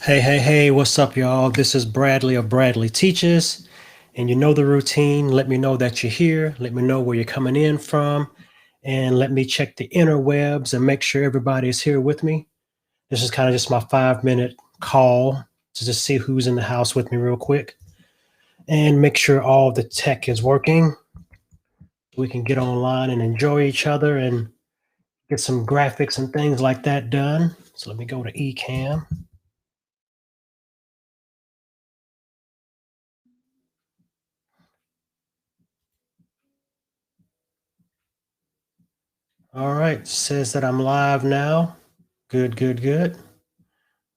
Hey, what's up, y'all? This is Bradley of Bradley Teaches, and you know the routine. Let me know that you're here. Let me know where you're coming in from, and let me check the interwebs and make sure everybody is here with me. This is kind of just my 5 minute call to just see who's in the house with me, real quick, and make sure all the tech is working. We can get online and enjoy each other and get some graphics and things like that done. So let me go to Ecamm. All right, says that I'm live now. Good.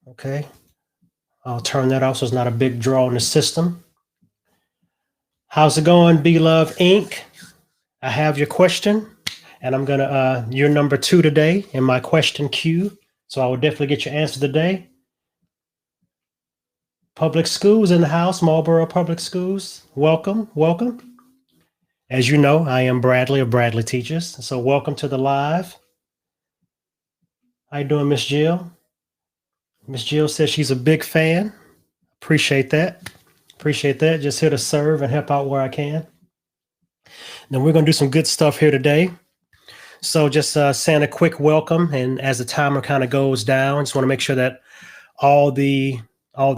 Okay, I'll turn that off so it's not a big draw in the system. How's it going, Be Love Inc? I have your question, and I'm gonna you're number 2 today in my question queue, so I will definitely get your answer today. Public schools in the house, Marlboro Public Schools. Welcome. As you know, I am Bradley of Bradley Teachers, so welcome to the live. How you doing, Miss Jill? Miss Jill says she's a big fan. Appreciate that. Just here to serve and help out where I can. Now we're going to do some good stuff here today. So just saying a quick welcome, and as the timer kind of goes down, just want to make sure that all the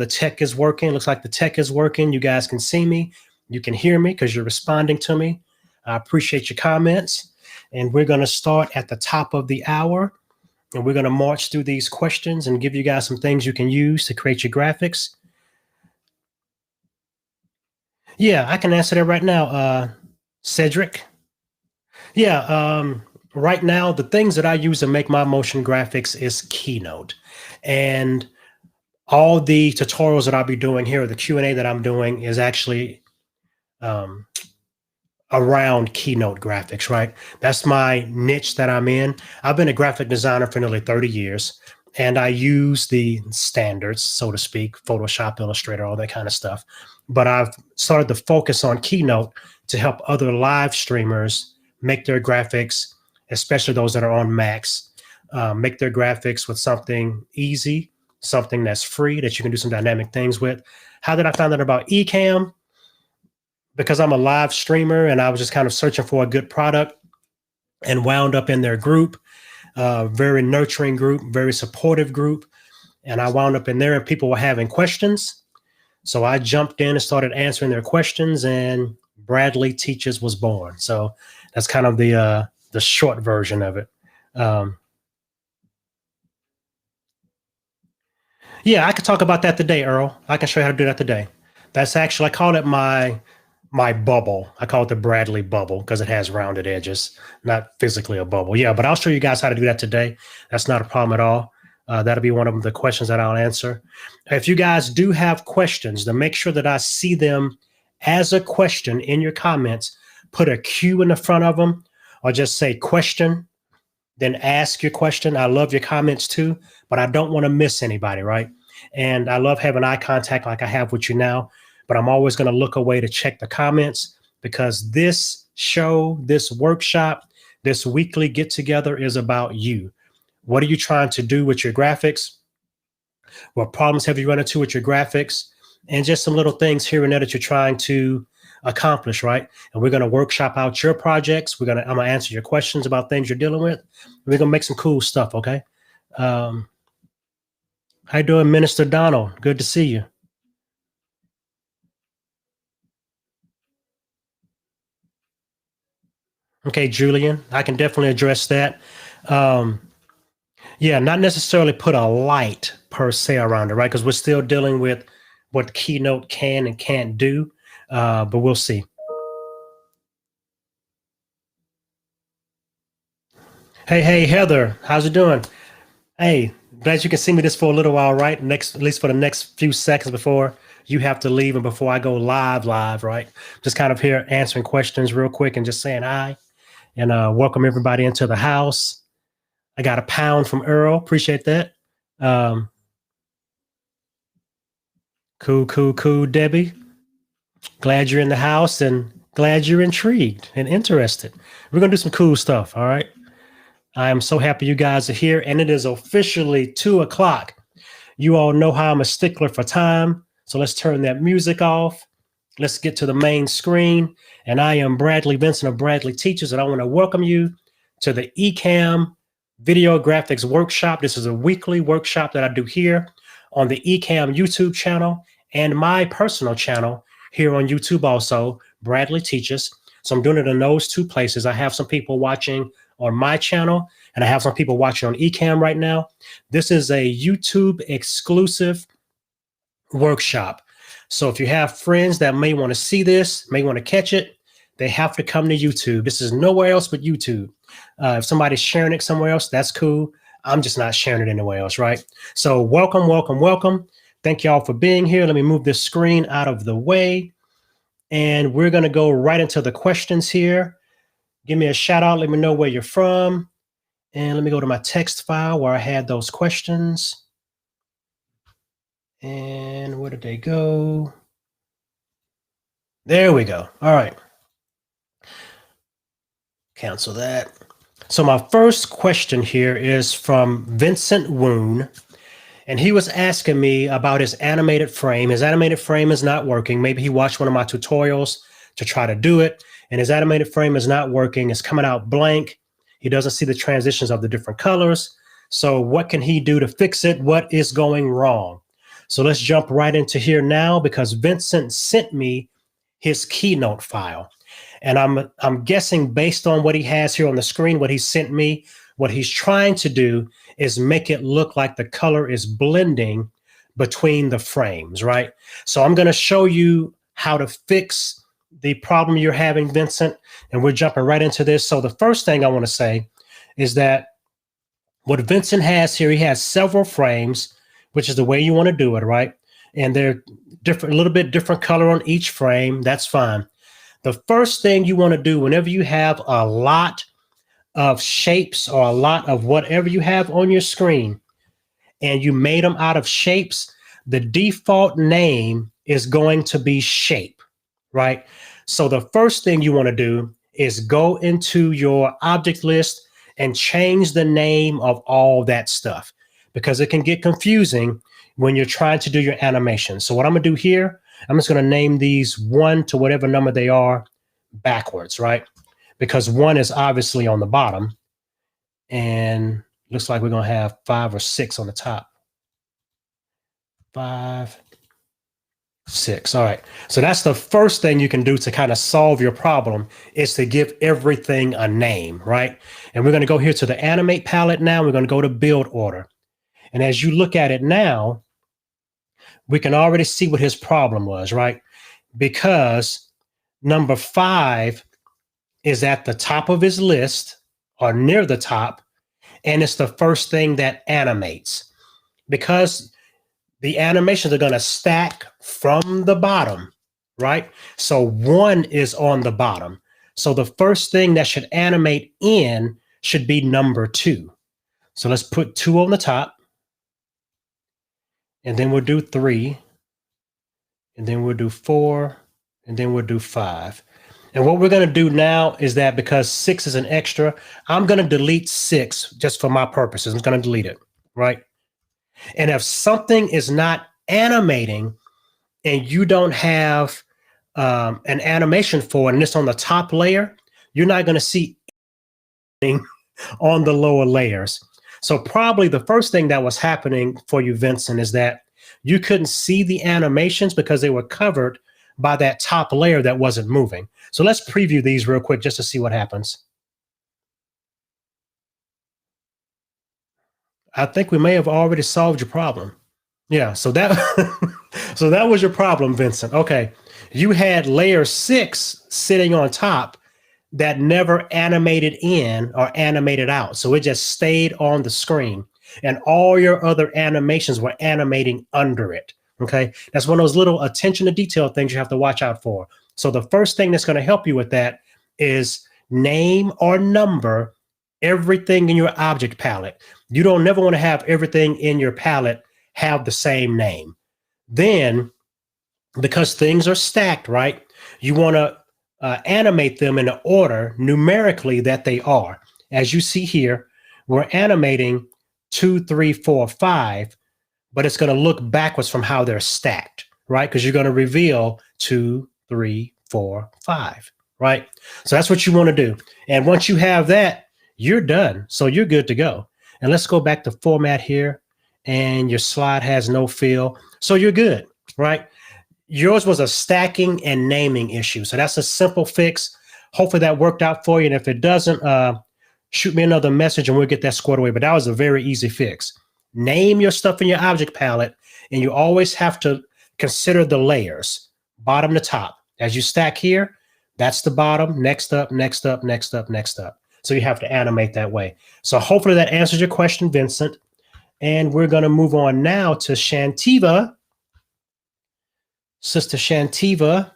tech is working. Looks like the tech is working. You guys can see me. You can hear me because you're responding to me. I appreciate your comments. And we're going to start at the top of the hour, and we're going to march through these questions and give you guys some things you can use to create your graphics. Yeah, I can answer that right now, Cedric. Yeah, right now, the things that I use to make my motion graphics is Keynote. And all the tutorials that I'll be doing here, the Q&A that I'm doing is actually around Keynote graphics, right? That's my niche that I'm in. I've been a graphic designer for nearly 30 years, and I use the standards, so to speak, Photoshop, Illustrator, all that kind of stuff. But I've started to focus on Keynote to help other live streamers make their graphics, especially those that are on Macs, make their graphics with something easy, something that's free that you can do some dynamic things with. How did I find out about Ecamm? Because I'm a live streamer and I was just kind of searching for a good product and wound up in their group, very nurturing group, very supportive group. And I wound up in there and people were having questions. So I jumped in and started answering their questions, and Bradley Teaches was born. So that's kind of the short version of it. Yeah, I could talk about that today, Earl. I can show you how to do that today. That's actually, I call it my bubble. I call it the Bradley bubble because it has rounded edges, not physically a bubble. Yeah, but I'll show you guys how to do that today. That's not a problem at all. That'll be one of the questions that I'll answer. If you guys do have questions, then make sure that I see them as a question in your comments. Put a Q in the front of them, or just say question, then ask your question. I love your comments too, but I don't want to miss anybody, right? And I love having eye contact like I have with you now, but I'm always going to look away to check the comments, because this show, this workshop, this weekly get together is about you. What are you trying to do with your graphics? What problems have you run into with your graphics? And just some little things here and there that you're trying to accomplish, right? And we're going to workshop out your projects. I'm going to answer your questions about things you're dealing with. We're going to make some cool stuff, okay? How you doing, Minister Donald? Good to see you. Okay, Julian, I can definitely address that. Yeah, not necessarily put a light per se around it, right? Because we're still dealing with what Keynote can and can't do, but we'll see. Hey, Heather, how's it doing? Hey, glad you can see me this for a little while, right? At least for the next few seconds before you have to leave and before I go live, right? Just kind of here answering questions real quick and just saying hi and welcome everybody into the house. I got £1 from Earl. Appreciate that. Cool, Debbie. Glad you're in the house and glad you're intrigued and interested. We're going to do some cool stuff, all right? I am so happy you guys are here, and it is officially 2 o'clock. You all know how I'm a stickler for time. So let's turn that music off. Let's get to the main screen. And I am Bradley Vinson of Bradley Teaches, and I want to welcome you to the Ecamm Video Graphics Workshop. This is a weekly workshop that I do here on the Ecamm YouTube channel and my personal channel here on YouTube also, Bradley Teaches. So I'm doing it in those two places. I have some people watching on my channel, and I have some people watching on Ecamm right now. This is a YouTube exclusive workshop. So if you have friends that may want to see this, may want to catch it, they have to come to YouTube. This is nowhere else but YouTube. If somebody's sharing it somewhere else, that's cool. I'm just not sharing it anywhere else, right? So welcome, welcome, welcome. Thank y'all for being here. Let me move this screen out of the way. And we're going to go right into the questions here. Give me a shout out. Let me know where you're from. And let me go to my text file where I had those questions. And where did they go? There we go. All right. Cancel that. So my first question here is from Vincent Woon. And he was asking me about his animated frame. His animated frame is not working. Maybe he watched one of my tutorials to try to do it, and his animated frame is not working. It's coming out blank. He doesn't see the transitions of the different colors. So what can he do to fix it? What is going wrong? So let's jump right into here now, because Vincent sent me his Keynote file. And I'm guessing based on what he has here on the screen, what he sent me, what he's trying to do is make it look like the color is blending between the frames, right? So I'm going to show you how to fix the problem you're having, Vincent, and we're jumping right into this. So the first thing I want to say is that what Vincent has here, he has several frames, which is the way you want to do it, right? And they're different, a little bit different color on each frame. That's fine. The first thing you want to do whenever you have a lot of shapes or a lot of whatever you have on your screen and you made them out of shapes, the default name is going to be shape, right? So the first thing you want to do is go into your object list and change the name of all that stuff, because it can get confusing when you're trying to do your animation. So what I'm going to do here, I'm just going to name these 1 to whatever number they are backwards, right? Because 1 is obviously on the bottom, and looks like we're going to have 5 or 6 on the top. 5, 6. All right. So that's the first thing you can do to kind of solve your problem, is to give everything a name, right? And we're going to go here to the animate palette now. We're going to go to build order. And as you look at it now, we can already see what his problem was, right? Because number 5 is at the top of his list or near the top, and it's the first thing that animates, because the animations are going to stack from the bottom, right? So 1 is on the bottom. So the first thing that should animate in should be number 2. So let's put 2 on the top, and then we'll do 3, and then we'll do 4, and then we'll do 5. And what we're going to do now is that because 6 is an extra, I'm going to delete 6 just for my purposes. I'm going to delete it, right? And if something is not animating and you don't have an animation for it, and it's on the top layer, you're not going to see anything on the lower layers. So probably the first thing that was happening for you, Vincent, is that you couldn't see the animations because they were covered by that top layer that wasn't moving. So let's preview these real quick just to see what happens. I think we may have already solved your problem. Yeah, so that so that was your problem, Vincent. Okay, you had layer 6 sitting on top that never animated in or animated out. So it just stayed on the screen, and all your other animations were animating under it. Okay, that's one of those little attention to detail things you have to watch out for. So the first thing that's going to help you with that is name or number everything in your object palette. You don't never want to have everything in your palette have the same name. Then, because things are stacked, right, you want to animate them in the order numerically that they are. As you see here, we're animating 2, 3, 4, 5. but it's going to look backwards from how they're stacked, right? Because you're going to reveal 2, 3, 4, 5, right? So that's what you want to do. And once you have that, you're done. So you're good to go. And let's go back to format here. And your slide has no fill. So you're good, right? Yours was a stacking and naming issue. So that's a simple fix. Hopefully that worked out for you. And if it doesn't, shoot me another message and we'll get that squared away. But that was a very easy fix. Name your stuff in your object palette, and you always have to consider the layers, bottom to top. As you stack here, that's the bottom, next up, next up, next up, next up. So you have to animate that way. So hopefully that answers your question, Vincent. And we're going to move on now to Shantiva. Sister Shantiva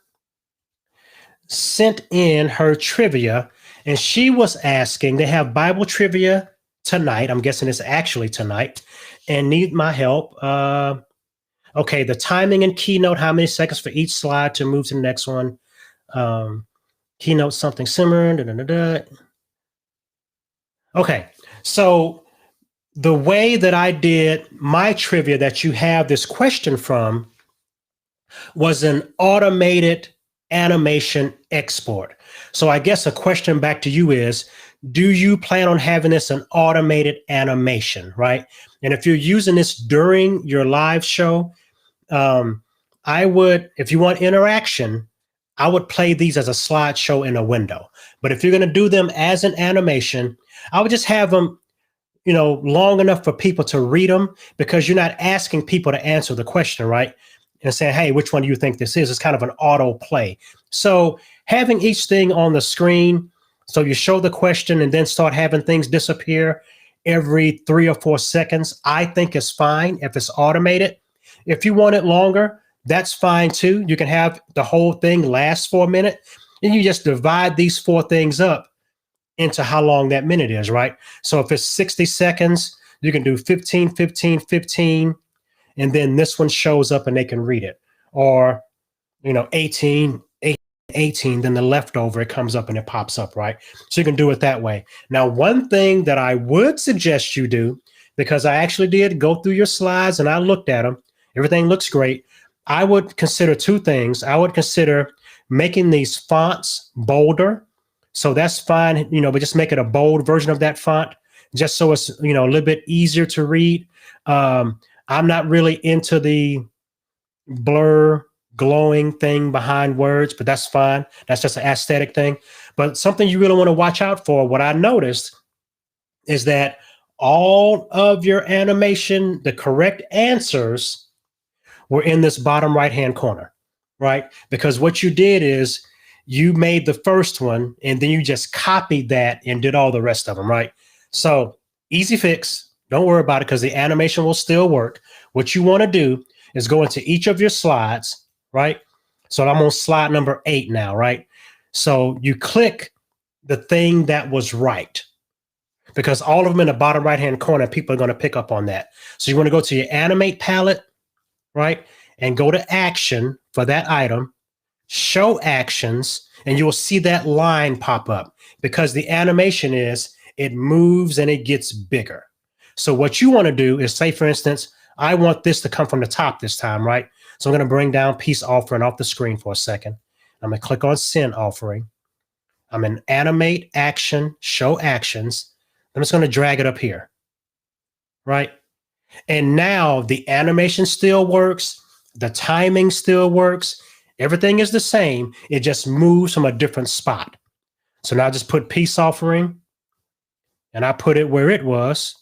sent in her trivia, and she was asking, they have Bible trivia tonight. I'm guessing it's actually tonight, and need my help. Okay, the timing and keynote, how many seconds for each slide to move to the next one. Keynote something similar. Da, da, da, da. Okay, so the way that I did my trivia that you have this question from was an automated animation export. So I guess a question back to you is, do you plan on having this an automated animation, right? And if you're using this during your live show, I would, if you want interaction, I would play these as a slideshow in a window. But if you're going to do them as an animation, I would just have them, long enough for people to read them, because you're not asking people to answer the question, right? And saying, hey, which one do you think this is? It's kind of an auto play. So having each thing on the screen, so you show the question and then start having things disappear every 3 or 4 seconds, I think is fine if it's automated. If you want it longer, that's fine too. You can have the whole thing last for a minute, and you just divide these 4 things up into how long that minute is, right? So if it's 60 seconds, you can do 15, 15, 15, and then this one shows up and they can read it. Or, 18, 18, then the leftover, it comes up and it pops up, right? So you can do it that way. Now, one thing that I would suggest you do, because I actually did go through your slides and I looked at them, everything looks great. I would consider 2 things. I would consider making these fonts bolder. So that's fine, but just make it a bold version of that font, just so it's, a little bit easier to read. I'm not really into the blur glowing thing behind words, but that's fine. That's just an aesthetic thing. But something you really want to watch out for, what I noticed is that all of your animation, the correct answers were in this bottom right-hand corner, right? Because what you did is you made the first one and then you just copied that and did all the rest of them, right? So easy fix. Don't worry about it because the animation will still work. What you want to do is go into each of your slides, right? So I'm on slide number 8 now, right? So you click the thing that was right, because all of them in the bottom right-hand corner, people are going to pick up on that. So you want to go to your animate palette, right? And go to action for that item, show actions, and you will see that line pop up, because the animation is, it moves and it gets bigger. So what you want to do is say, for instance, I want this to come from the top this time, right? So I'm going to bring down peace offering off the screen for a second. I'm going to click on send offering. I'm in animate, action, show actions. I'm just going to drag it up here, right? And now the animation still works. The timing still works. Everything is the same. It just moves from a different spot. So now I just put peace offering, and I put it where it was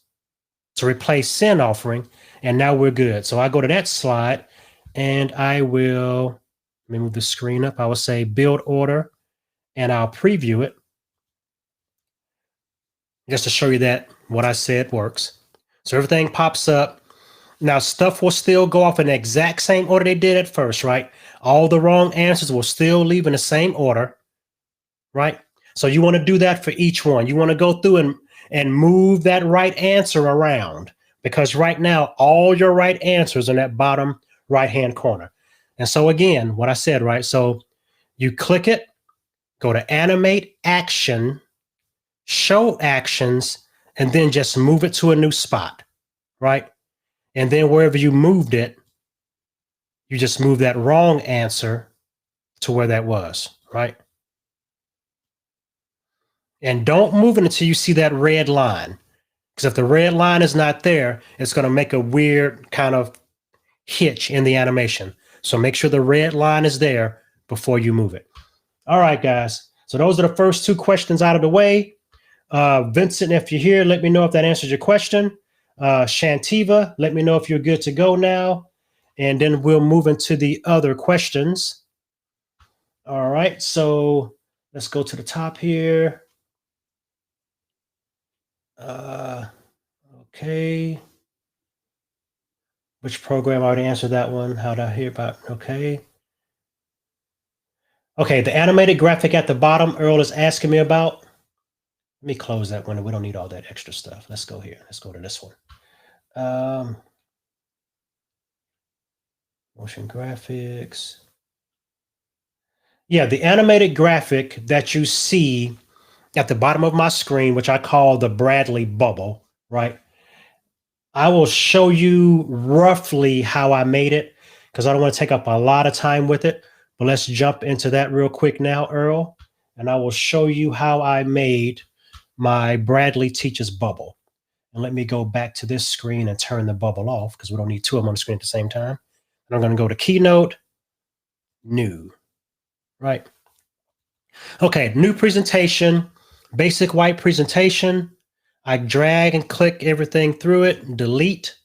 to replace send offering, and now we're good. So I go to that slide, and I will, let me move the screen up. I will say build order, and I'll preview it just to show you that what I said works. So everything pops up. Now stuff will still go off in the exact same order they did at first, right? All the wrong answers will still leave in the same order, right? So you want to do that for each one. You want to go through and move that right answer around, because right now all your right answers are in that bottom right-hand corner. And so again, what I said, right? So you click it, go to animate, action, show actions, and then just move it to a new spot, right? And then wherever you moved it, you just move that wrong answer to where that was, right? And don't move it until you see that red line. Because if the red line is not there, it's going to make a weird kind of hitch in the animation. So make sure the red line is there before you move it. All right, guys. So those are the first two questions out of the way. Vincent, if you're here, let me know if that answers your question. Shantiva, let me know if you're good to go now. And then we'll move into the other questions. All right, so let's go to the top here. Okay. Which program? I already answered that one. How did I hear about? Okay. Okay, the animated graphic at the bottom, Earl is asking me about. Let me close that window. We don't need all that extra stuff. Let's go here. Let's go to this one. Motion graphics. Yeah, the animated graphic that you see at the bottom of my screen, which I call the Bradley bubble, right? I will show you roughly how I made it because I don't want to take up a lot of time with it. But let's jump into that real quick now, Earl. And I will show you how I made my Bradley Teaches bubble. And let me go back to this screen and turn the bubble off because we don't need two of them on the screen at the same time. And I'm going to go to Keynote, New, right? Okay, new presentation, basic white presentation. I drag and click everything through it, delete.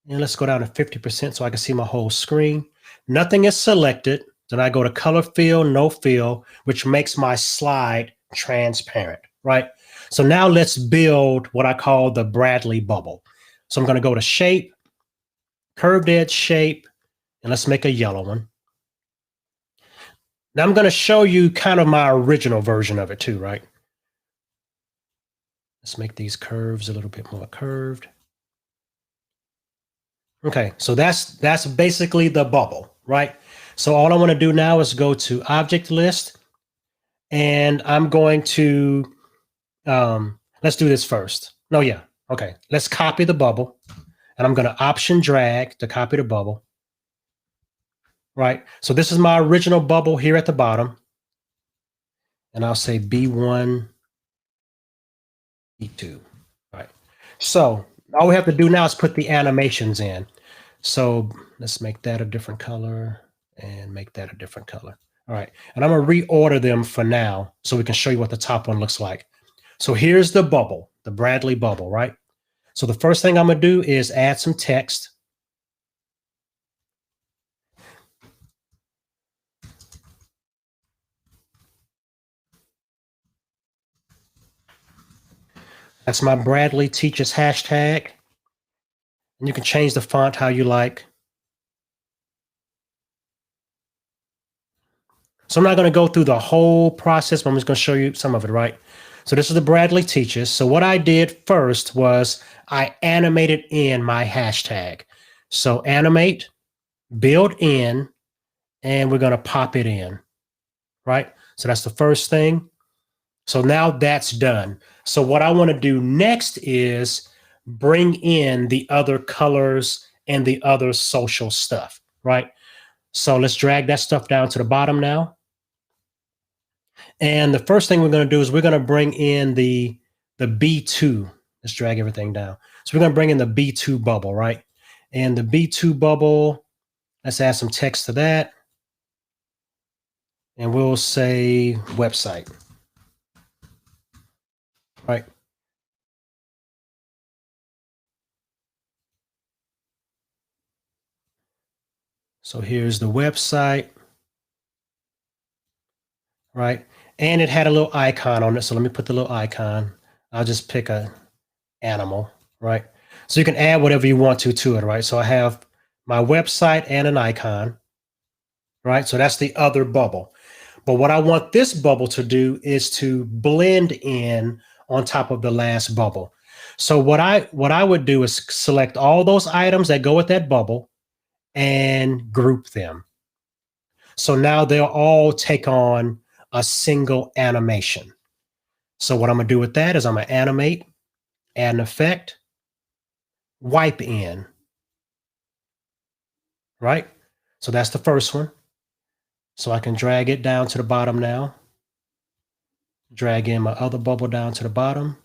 And let's go down to 50% so I can see my whole screen. Nothing is selected. Then I go to color fill, no fill, which makes my slide transparent, right? So now let's build what I call the Bradley bubble. So I'm going to go to shape, curved edge shape, and let's make a yellow one. Now I'm going to show you kind of my original version of it too, right? Let's make these curves a little bit more curved. Okay, so that's basically the bubble, right? So all I want to do now is go to object list, and I'm going to, let's do this first. No, yeah, okay. Let's copy the bubble, and I'm going to option drag to copy the bubble, right? So this is my original bubble here at the bottom, and I'll say B1, B2, right? So all we have to do now is put the animations in. So let's make that a different color and make that a different color. All right. And I'm going to reorder them for now so we can show you what the top one looks like. So here's the bubble, the Bradley bubble, right? So the first thing I'm going to do is add some text. That's my Bradley Teaches hashtag. And you can change the font how you like. So I'm not going to go through the whole process, but I'm just going to show you some of it, right? So this is the Bradley Teaches. So what I did first was I animated in my hashtag. So animate, build in, and we're going to pop it in, right? So that's the first thing. So now that's done. So what I want to do next is bring in the other colors and the other social stuff, right? So let's drag that stuff down to the bottom now. And the first thing we're going to do is we're going to bring in the B2. Let's drag everything down. So we're going to bring in the B2 bubble, right? And the B2 bubble, let's add some text to that. And we'll say website, right? So here's the website, right? And it had a little icon on it. So let me put the little icon. I'll just pick a animal, right? So you can add whatever you want to it, right? So I have my website and an icon, right? So that's the other bubble. But what I want this bubble to do is to blend in on top of the last bubble. So what I would do is select all those items that go with that bubble and group them. So now they'll all take on a single animation. So what I'm going to do with that is I'm going to animate, add an effect, wipe in. right? So that's the first one. So I can drag it down to the bottom now. Drag in my other bubble down to the bottom.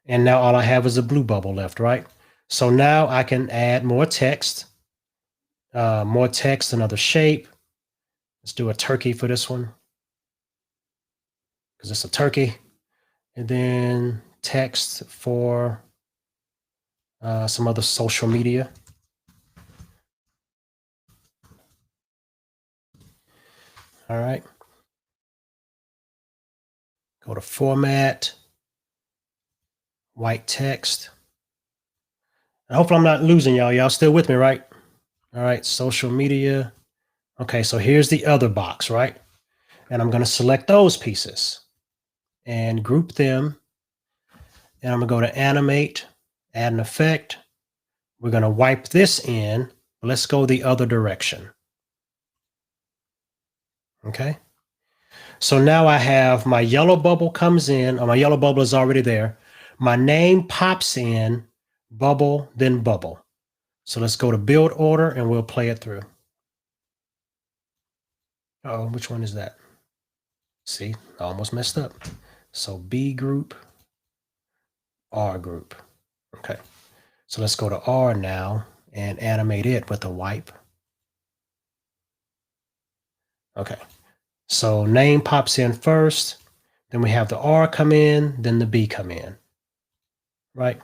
And now all I have is a blue bubble left, right? So now I can add more text, another shape. Let's do a turkey for this one because it's a turkey. And then text for some other social media. All right. Go to format, white text. And hopefully I'm not losing y'all. Y'all still with me, right? All right, social media. Okay, so here's the other box, right? And I'm going to select those pieces and group them. And I'm going to go to animate, add an effect. We're going to wipe this in. Let's go the other direction. Okay. So now I have my yellow bubble comes in, or my yellow bubble is already there. My name pops in, bubble, then bubble. So let's go to build order and we'll play it through. Oh, which one is that? See, I almost messed up. So B group, R group. Okay. So let's go to R now and animate it with a wipe. Okay. So name pops in first, then we have the R come in, then the B come in, right?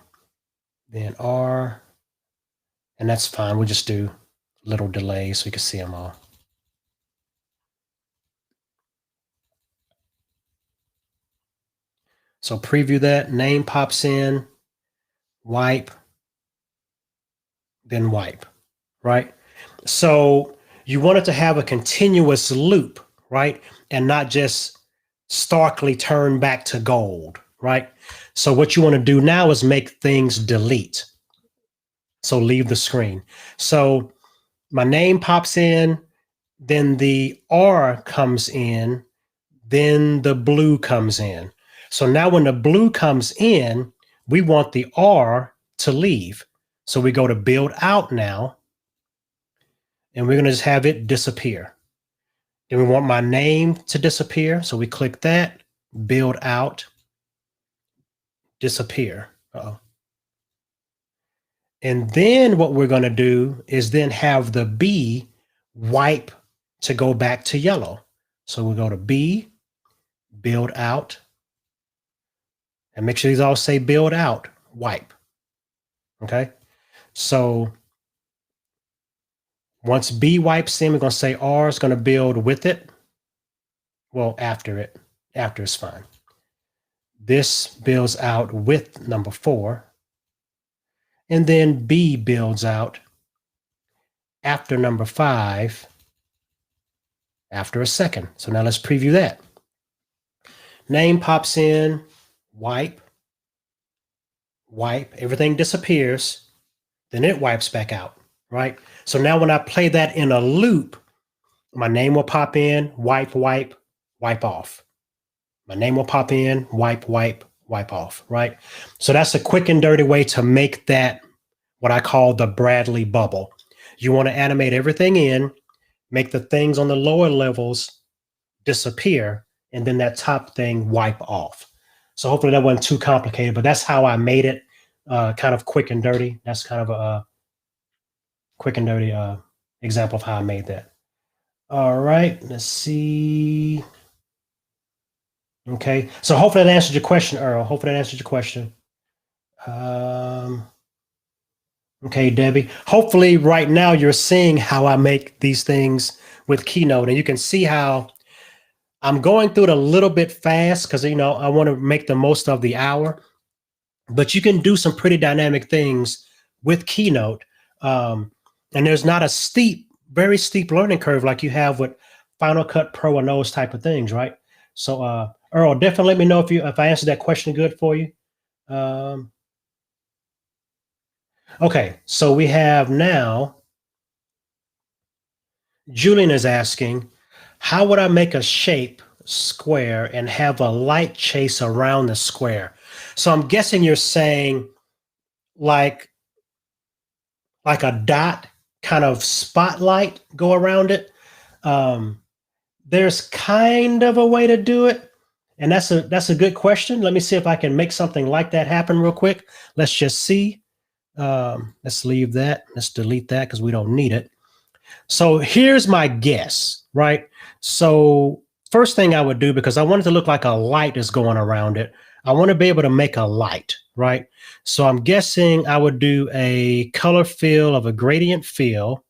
Then R, and that's fine. We'll just do little delays so we can see them all. So preview that, name pops in, wipe, then wipe, right? So you want it to have a continuous loop, right? And not just starkly turn back to gold, right? So what you want to do now is make things delete. So leave the screen. So my name pops in, then the R comes in, then the blue comes in. So now when the blue comes in, we want the R to leave. So we go to build out now, and we're going to just have it disappear. Then we want my name to disappear. So we click that, build out, disappear. Uh-oh. And then what we're going to do is then have the B wipe to go back to yellow. So we'll go to B, build out, and make sure these all say build out, wipe. Okay. So once B wipes in, we're going to say R is going to build with it. Well, after it. After is fine. This builds out with number 4. And then B builds out after number 5 after a second. So now let's preview that. Name pops in, wipe, wipe, everything disappears, then it wipes back out, right? So now when I play that in a loop, my name will pop in, wipe, wipe, wipe off. My name will pop in, wipe, wipe, wipe off, right? So that's a quick and dirty way to make that what I call the Bradley bubble. You want to animate everything in, make the things on the lower levels disappear, and then that top thing wipe off. So hopefully that wasn't too complicated, but that's how I made it kind of quick and dirty. That's kind of a quick and dirty example of how I made that. All right, let's see. Okay, so hopefully that answered your question, Earl. Hopefully that answered your question. Okay, Debbie. Hopefully right now you're seeing how I make these things with Keynote, and you can see how I'm going through it a little bit fast because, you know, I want to make the most of the hour, but you can do some pretty dynamic things with Keynote. And there's not a very steep learning curve like you have with Final Cut Pro and those type of things, right? So, Earl, definitely let me know if I answered that question good for you. Okay, so we have now, Julian is asking, how would I make a shape square and have a light chase around the square? So I'm guessing you're saying like like a dot kind of spotlight go around it. There's kind of a way to do it, and that's a good question. Let me see if I can make something like that happen real quick. Let's just see. Let's leave that. Let's delete that because we don't need it. So here's my guess, right? So first thing I would do, because I want it to look like a light is going around it, I want to be able to make a light, right? So I'm guessing I would do a color fill of a gradient fill,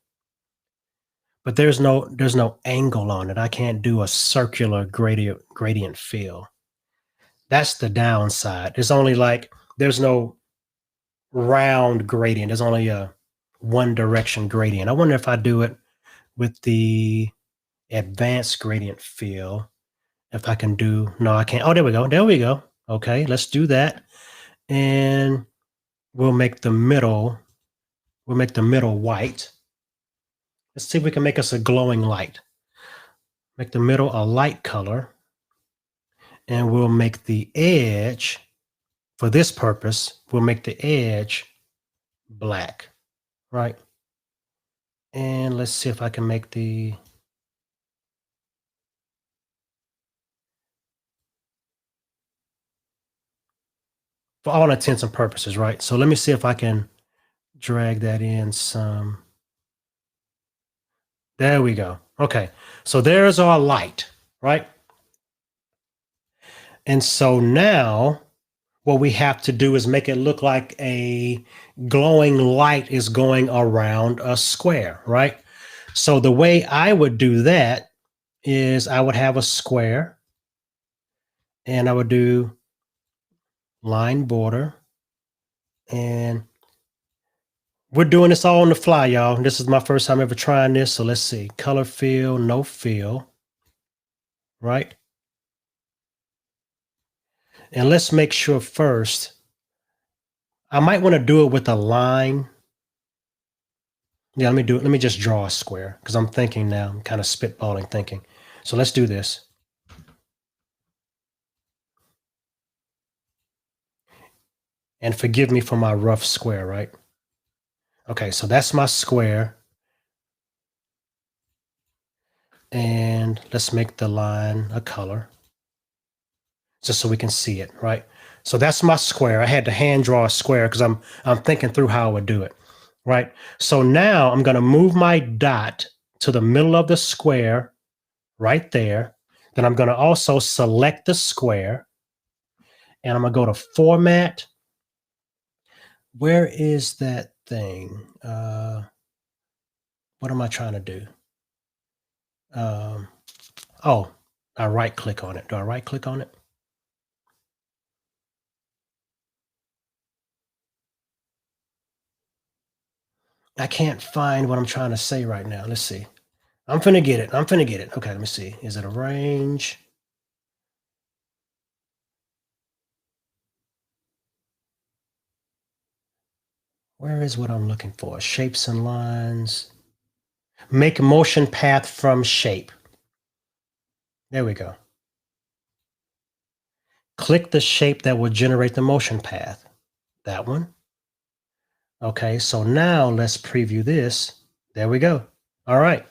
but there's no angle on it. I can't do a circular gradient fill. That's the downside. It's only like there's no round gradient. There's only a one direction gradient. I wonder if I do it with the advanced gradient fill. If I can do, no, I can't. Oh, there we go. There we go. Okay, let's do that. And we'll make the middle white. Let's see if we can make us a glowing light. Make the middle a light color. And we'll make the edge, for this purpose, we'll make the edge black, right? And let's see if I can make the, for all intents and purposes, right? So let me see if I can drag that in some. There we go. Okay. So there's our light, right? And so now what we have to do is make it look like a glowing light is going around a square, right? So the way I would do that is I would have a square and I would do line border, and we're doing this all on the fly, y'all. This is my first time ever trying this. So let's see. Color fill, no fill, right? And let's make sure first, I might want to do it with a line. Yeah, let me do it. Let me just draw a square because I'm thinking now. I'm kind of spitballing thinking. So let's do this. And forgive me for my rough square, right? Okay, so that's my square. And let's make the line a color just so we can see it, right? So that's my square. I had to hand draw a square because I'm thinking through how I would do it, right? So now I'm going to move my dot to the middle of the square right there. Then I'm going to also select the square and I'm going to go to format. Where is that thing? What am I trying to do? Oh, I right click on it. Do I right click on it? I can't find what I'm trying to say right now. Let's see. I'm finna get it. I'm finna get it. Okay, let me see. Is it arrange? Where is what I'm looking for? Shapes and lines. Make motion path from shape. There we go. Click the shape that will generate the motion path. That one. Okay, so now let's preview this. There we go. All right.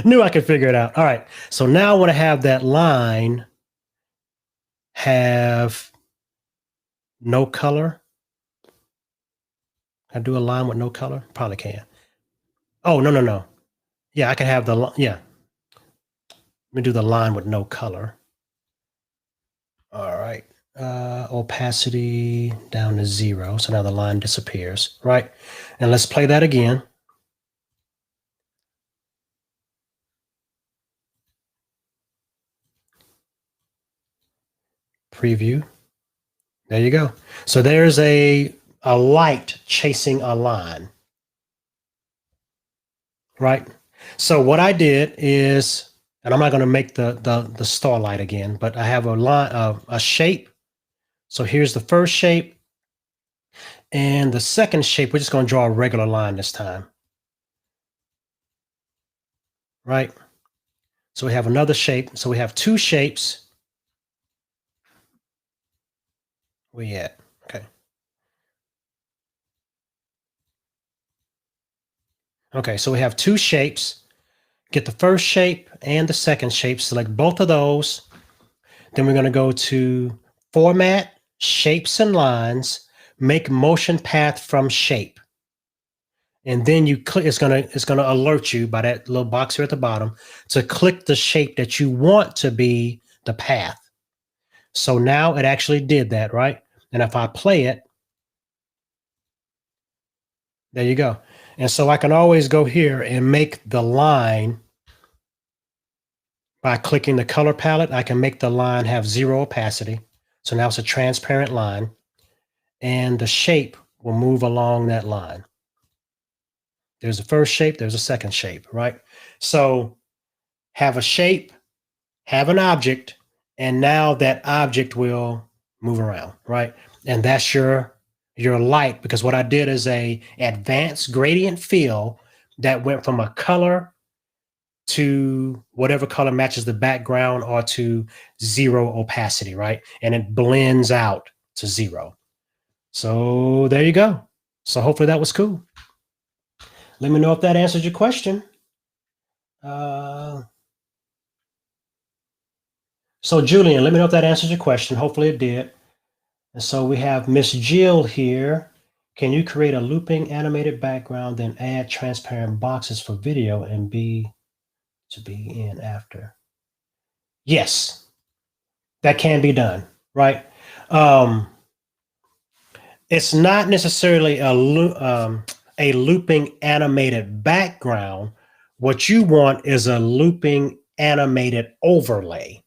Knew I could figure it out. All right. So now I want to have that line have no color. Can I do a line with no color? Probably can. Oh, no, no, no. Yeah, I can have the, yeah. Let me do the line with no color. All right. Opacity down to 0. So now the line disappears, right? And let's play that again. Preview. There you go. So there's a light chasing a line, right? So what I did is, and I'm not going to make the starlight again, but I have a line, a shape. So here's the first shape. And the second shape, we're just going to draw a regular line this time. Right? So we have another shape. So we have two shapes. Where you at? Okay. Okay, so we have two shapes. Get the first shape and the second shape, select both of those. Then we're going to go to Format, Shapes and Lines, make motion path from shape. And then you click, it's gonna alert you by that little box here at the bottom to click the shape that you want to be the path. So now it actually did that, right? And if I play it, there you go. And so I can always go here and make the line by clicking the color palette. I can make the line have 0 opacity. So now it's a transparent line. And the shape will move along that line. There's a first shape, there's a second shape, right? So have a shape, have an object, and now that object will move around, right? And that's your light, because what I did is a advanced gradient fill that went from a color to whatever color matches the background or to 0 opacity, right? And it blends out to 0. So there you go. So hopefully that was cool. Let me know if that answered your question. So Julian, let me know if that answers your question. Hopefully it did. And so we have Miss Jill here. Can you create a looping animated background, then add transparent boxes for video and be in after? Yes, that can be done, right? It's not necessarily a looping animated background. What you want is a looping animated overlay.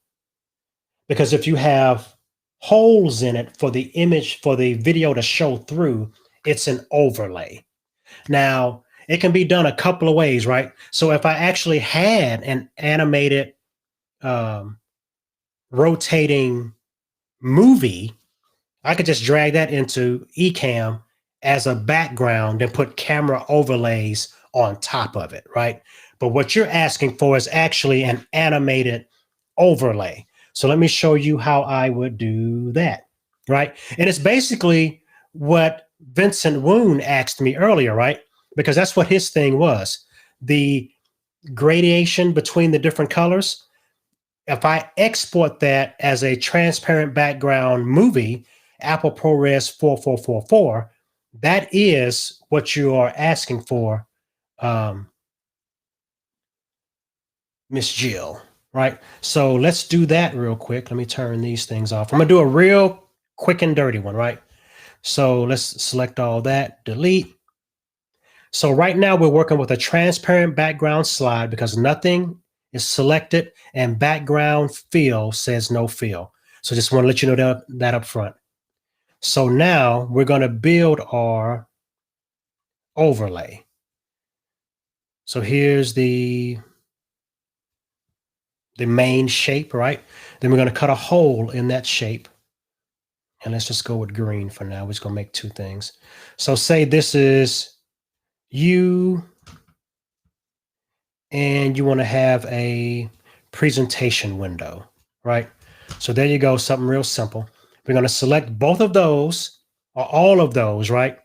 Because if you have holes in it for the image, for the video to show through, it's an overlay. Now, it can be done a couple of ways, right? So if I actually had an animated rotating movie, I could just drag that into Ecamm as a background and put camera overlays on top of it, right? But what you're asking for is actually an animated overlay. So let me show you how I would do that, right? And it's basically what Vincent Woon asked me earlier, right? Because that's what his thing was. The gradation between the different colors. If I export that as a transparent background movie, Apple ProRes 4444, that is what you are asking for, Miss Jill, right? So let's do that real quick. Let me turn these things off. I'm gonna do a real quick and dirty one, right? So let's select all that, delete. So right now we're working with a transparent background slide because nothing is selected and background fill says no fill. So just want to let you know that up front. So now we're going to build our overlay. So here's the main shape, right? Then we're going to cut a hole in that shape. And let's just go with green for now. We're just going to make two things. So say this is you, and you want to have a presentation window, right? So there you go, something real simple. We're going to select both of those or all of those, right?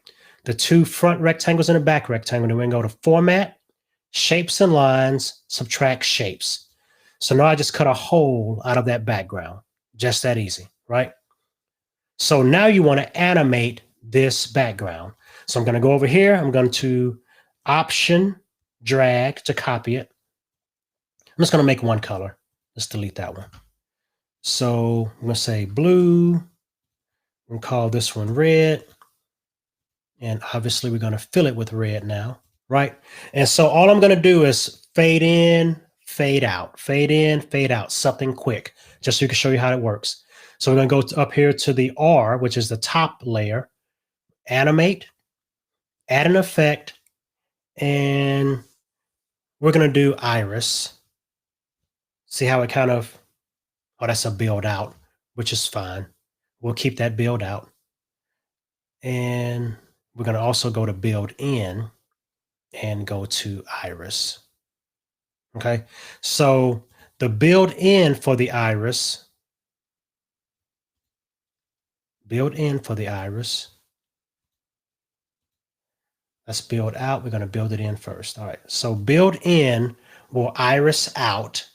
The two front rectangles and the back rectangle. Then we're going to go to Format, Shapes and Lines, Subtract Shapes. So now I just cut a hole out of that background. Just that easy, right? So now you want to animate this background. So I'm going to go over here. I'm going to Option, drag to copy it. I'm just going to make one color. Let's delete that one. So I'm going to say blue. I'm going to call this one red. And obviously we're going to fill it with red now, right? And so all I'm going to do is fade in, fade out, fade in, fade out, something quick, just so we can show you how it works. So we're going to go up here to the R, which is the top layer, animate, add an effect, and we're going to do iris. See how it kind of, oh, that's a build out, which is fine. We'll keep that build out. And we're going to also go to build in and go to iris. Okay. So the build in for the iris, Let's build out. We're going to build it in first. All right. So build in will iris out.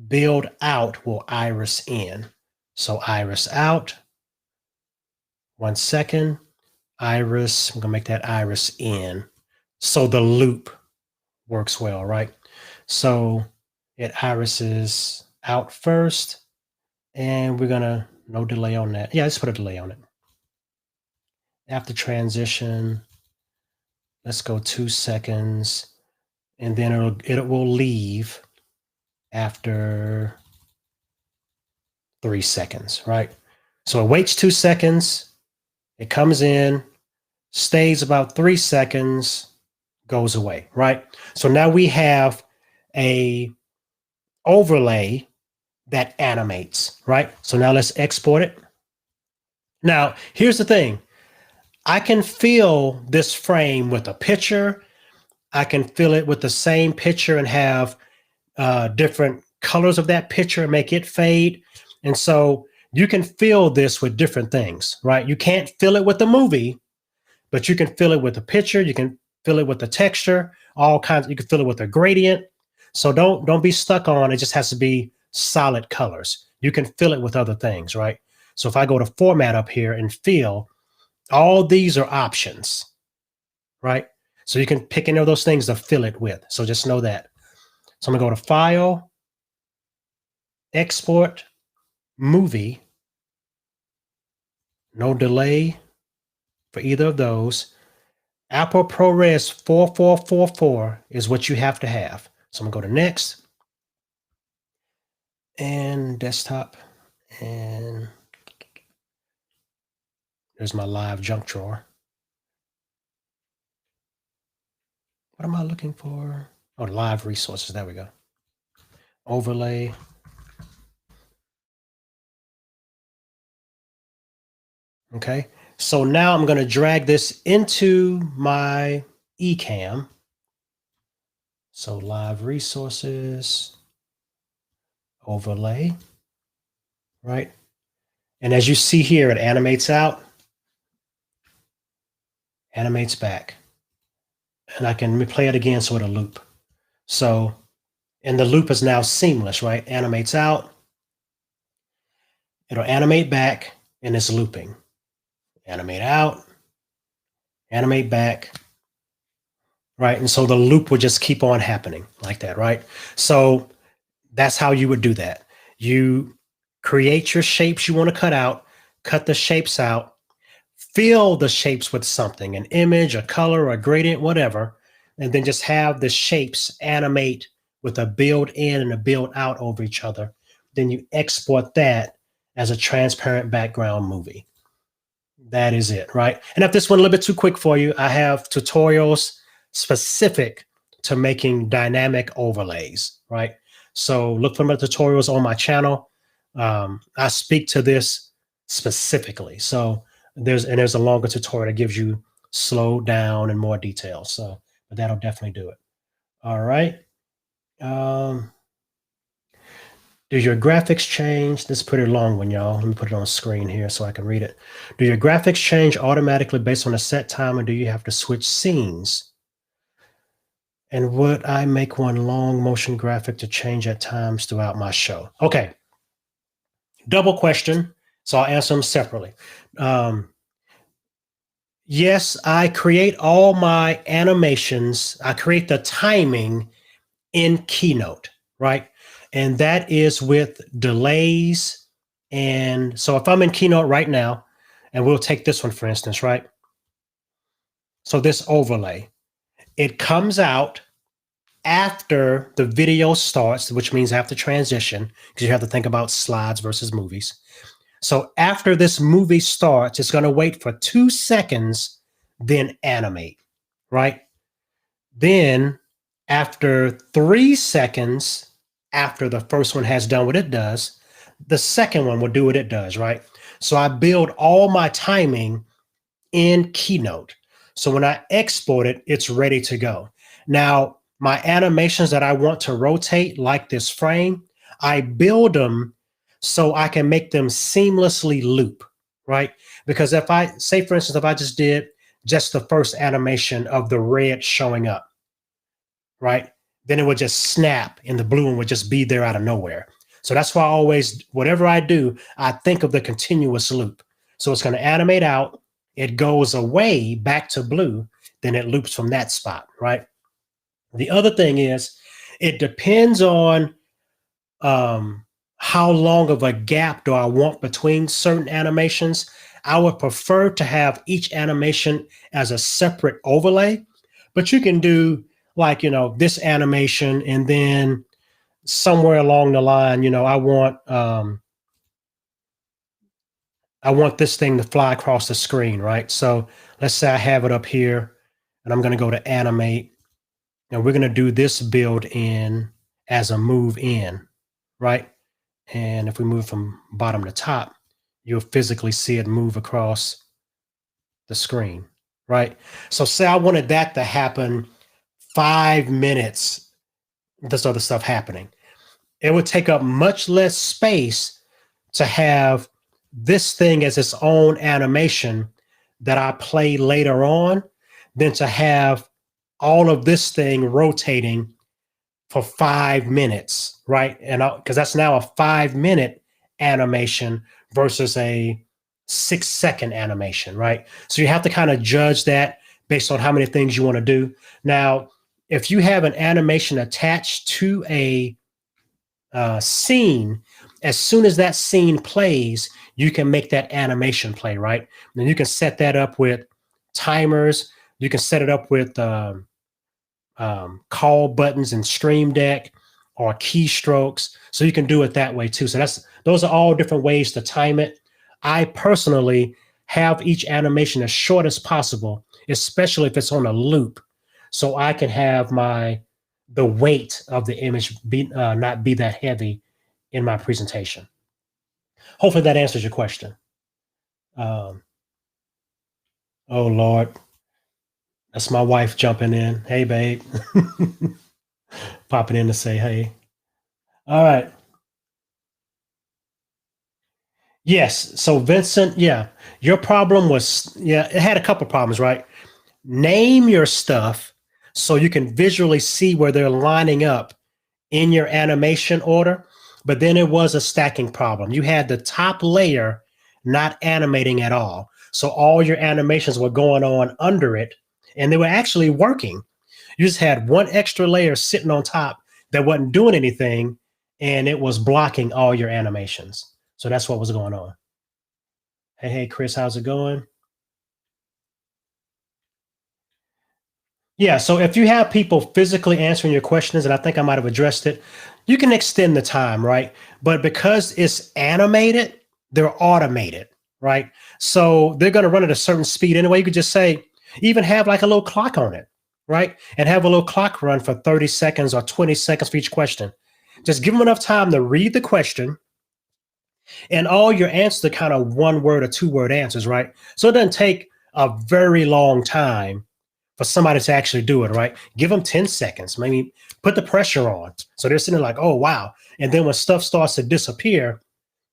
Build out will iris in. So iris out. 1 second. Iris. I'm going to make that iris in. So the loop works well, right? So it irises out first. And we're going to, no delay on that. Yeah, let's put a delay on it. After transition, let's go 2 seconds. And then it will leave after 3 seconds, right? So it waits 2 seconds. It comes in, stays about 3 seconds, goes away, right? So now we have a overlay that animates, right? So now let's export it. Now, here's the thing. I can fill this frame with a picture. I can fill it with the same picture and have different colors of that picture and make it fade. And so you can fill this with different things, right? You can't fill it with a movie, but you can fill it with a picture. You can fill it with the texture, all kinds. You can fill it with a gradient. So don't be stuck on it. Just has to be solid colors. You can fill it with other things, right? So if I go to format up here and fill, all these are options, right? So you can pick any of those things to fill it with. So just know that. So I'm gonna go to File, Export, Movie. No delay for either of those. Apple ProRes 4444 is what you have to have. So I'm gonna go to Next and Desktop, and there's my live junk drawer. What am I looking for? Oh, live resources. There we go. Overlay. Okay. So now I'm going to drag this into my Ecamm. So live resources, overlay, right? And as you see here, it animates out, animates back. And I can replay it again so it'll loop. So, and the loop is now seamless, right? Animates out, it'll animate back, and it's looping. Animate out, animate back, right? And so the loop will just keep on happening like that, right? So that's how you would do that. You create your shapes you want to cut out, cut the shapes out, fill the shapes with something, an image, a color, a gradient, whatever, and then just have the shapes animate with a build in and a build out over each other. Then you export that as a transparent background movie. That is it, right? And if this one a little bit too quick for you, I have tutorials specific to making dynamic overlays, right? So look for my tutorials on my channel. I speak to this specifically. So there's a longer tutorial that gives you slow down and more details. So, but that'll definitely do it. All right. Do your graphics change? This is a pretty long one, y'all. Let me put it on screen here so I can read it. Do your graphics change automatically based on a set time, or do you have to switch scenes? And would I make one long motion graphic to change at times throughout my show? Okay. Double question. So I'll answer them separately. Yes, I create all my animations. I create the timing in Keynote, right? And that is with delays. And so if I'm in Keynote right now, and we'll take this one, for instance, right? So this overlay, it comes out after the video starts, which means after transition, because you have to think about slides versus movies. So after this movie starts, it's going to wait for 2 seconds, then animate, right? Then after 3 seconds, after the first one has done what it does, the second one will do what it does, right? So I build all my timing in Keynote. So when I export it, it's ready to go. Now, my animations that I want to rotate, like this frame, I build them so I can make them seamlessly loop, right? Because if I say, for instance, if I just did just the first animation of the red showing up, right? Then it would just snap and the blue one would just be there out of nowhere. So that's why I always, whatever I do, I think of the continuous loop. So it's going to animate out, it goes away back to blue, then it loops from that spot, right? The other thing is, it depends on how long of a gap do I want between certain animations. I would prefer to have each animation as a separate overlay, but you can do like, this animation and then somewhere along the line, I want this thing to fly across the screen, right? So let's say I have it up here and I'm going to go to animate and we're going to do this build in as a move in, right? And if we move from bottom to top, you'll physically see it move across the screen, right? So say I wanted that to happen 5 minutes, this other stuff happening. It would take up much less space to have this thing as its own animation that I play later on than to have all of this thing rotating for 5 minutes, right? And because that's now a 5-minute animation versus a 6-second animation, right? So you have to kind of judge that based on how many things you want to do. Now, if you have an animation attached to a scene, as soon as that scene plays, you can make that animation play, right? And you can set that up with timers. You can set it up with call buttons in Stream Deck or keystrokes. So you can do it that way too. So those are all different ways to time it. I personally have each animation as short as possible, especially if it's on a loop, so I can have the weight of the image not be that heavy in my presentation. Hopefully that answers your question. Oh Lord, that's my wife jumping in. Hey, babe. Popping in to say hey. All right. Yes. So Vincent, yeah, your problem was, it had a couple problems, right? Name your stuff so you can visually see where they're lining up in your animation order. But then it was a stacking problem. You had the top layer not animating at all. So all your animations were going on under it and they were actually working. You just had one extra layer sitting on top that wasn't doing anything and it was blocking all your animations. So that's what was going on. Hey, Chris, how's it going? Yeah, so if you have people physically answering your questions, and I think I might have addressed it, you can extend the time, right? But because it's animated, they're automated, right? So they're going to run at a certain speed anyway. You could just say, even have like a little clock on it, right? And have a little clock run for 30 seconds or 20 seconds for each question. Just give them enough time to read the question, and all your answers are kind of 1-word or 2-word answers, right? So it doesn't take a very long time for somebody to actually do it, right? Give them 10 seconds, maybe put the pressure on. So they're sitting there like, oh, wow. And then when stuff starts to disappear,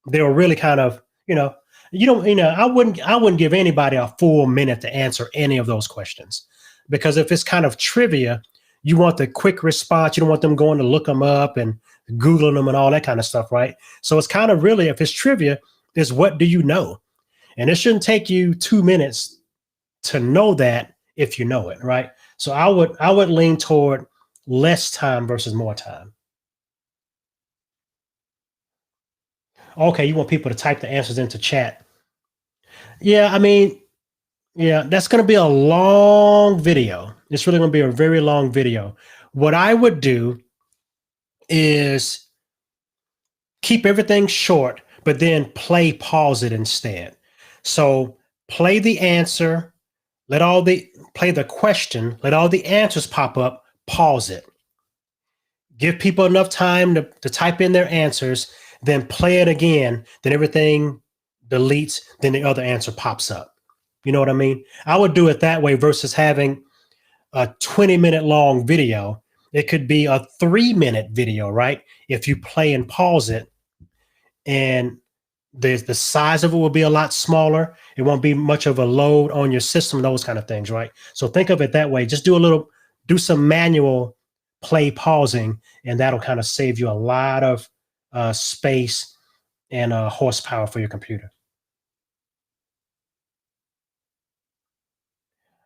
they'll really kind of, I wouldn't give anybody a full minute to answer any of those questions, because if it's kind of trivia, you want the quick response. You don't want them going to look them up and Googling them and all that kind of stuff, right? So it's kind of really, if it's trivia, is what do you know? And it shouldn't take you 2 minutes to know that if you know it, right? So I would lean toward less time versus more time. Okay, you want people to type the answers into chat. Yeah, I mean, yeah, that's going to be a long video. It's really going to be a very long video. What I would do is keep everything short, but then pause it instead. So play the answer, play the question, let all the answers pop up, pause it. Give people enough time to type in their answers, then play it again, then everything deletes, then the other answer pops up. You know what I mean? I would do it that way versus having a 20-minute long video. It could be a 3-minute video, right? If you play and pause it and the size of it will be a lot smaller. It won't be much of a load on your system, those kind of things, right? So think of it that way. Just do some manual play pausing, and that'll kind of save you a lot of space and horsepower for your computer.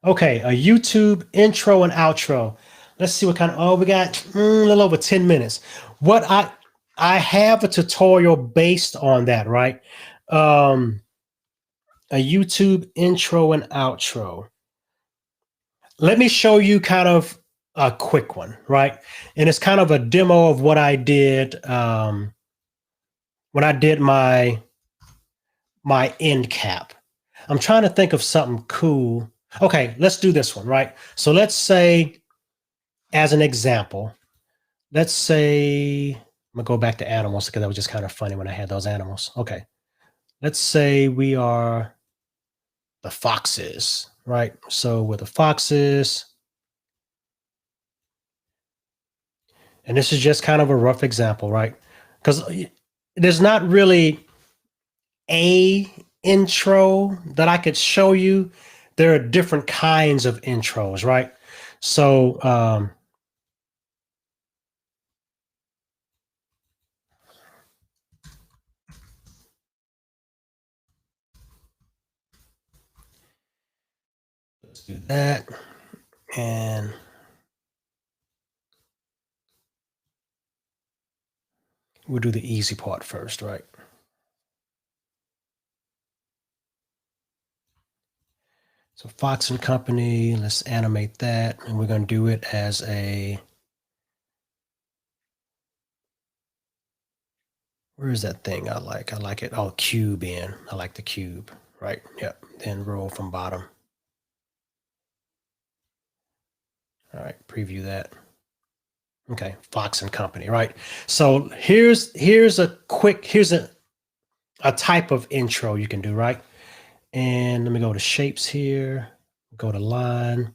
Okay, a YouTube intro and outro. Let's see what kind of, oh, we got a little over 10 minutes. What I have a tutorial based on that, right? A YouTube intro and outro. Let me show you kind of a quick one, right? And it's kind of a demo of what I did when I did my end cap. I'm trying to think of something cool. Okay, let's do this one, right? So let's say, as an example, let's say I'm gonna go back to animals because that was just kind of funny when I had those animals. Okay, let's say we are the foxes, right? So we're the foxes, and this is just kind of a rough example, right? Because there's not really a intro that I could show you. There are different kinds of intros, right? So let's do that, and we'll do the easy part first, right? So Fox and Company, let's animate that, and we're going to do it as a, where is that thing I like? I like it. Oh, cube in. I like the cube, right? Yep. Then roll from bottom. All right, preview that. Okay, Fox and Company, right? So here's a type of intro you can do, right? And let me go to shapes here, go to line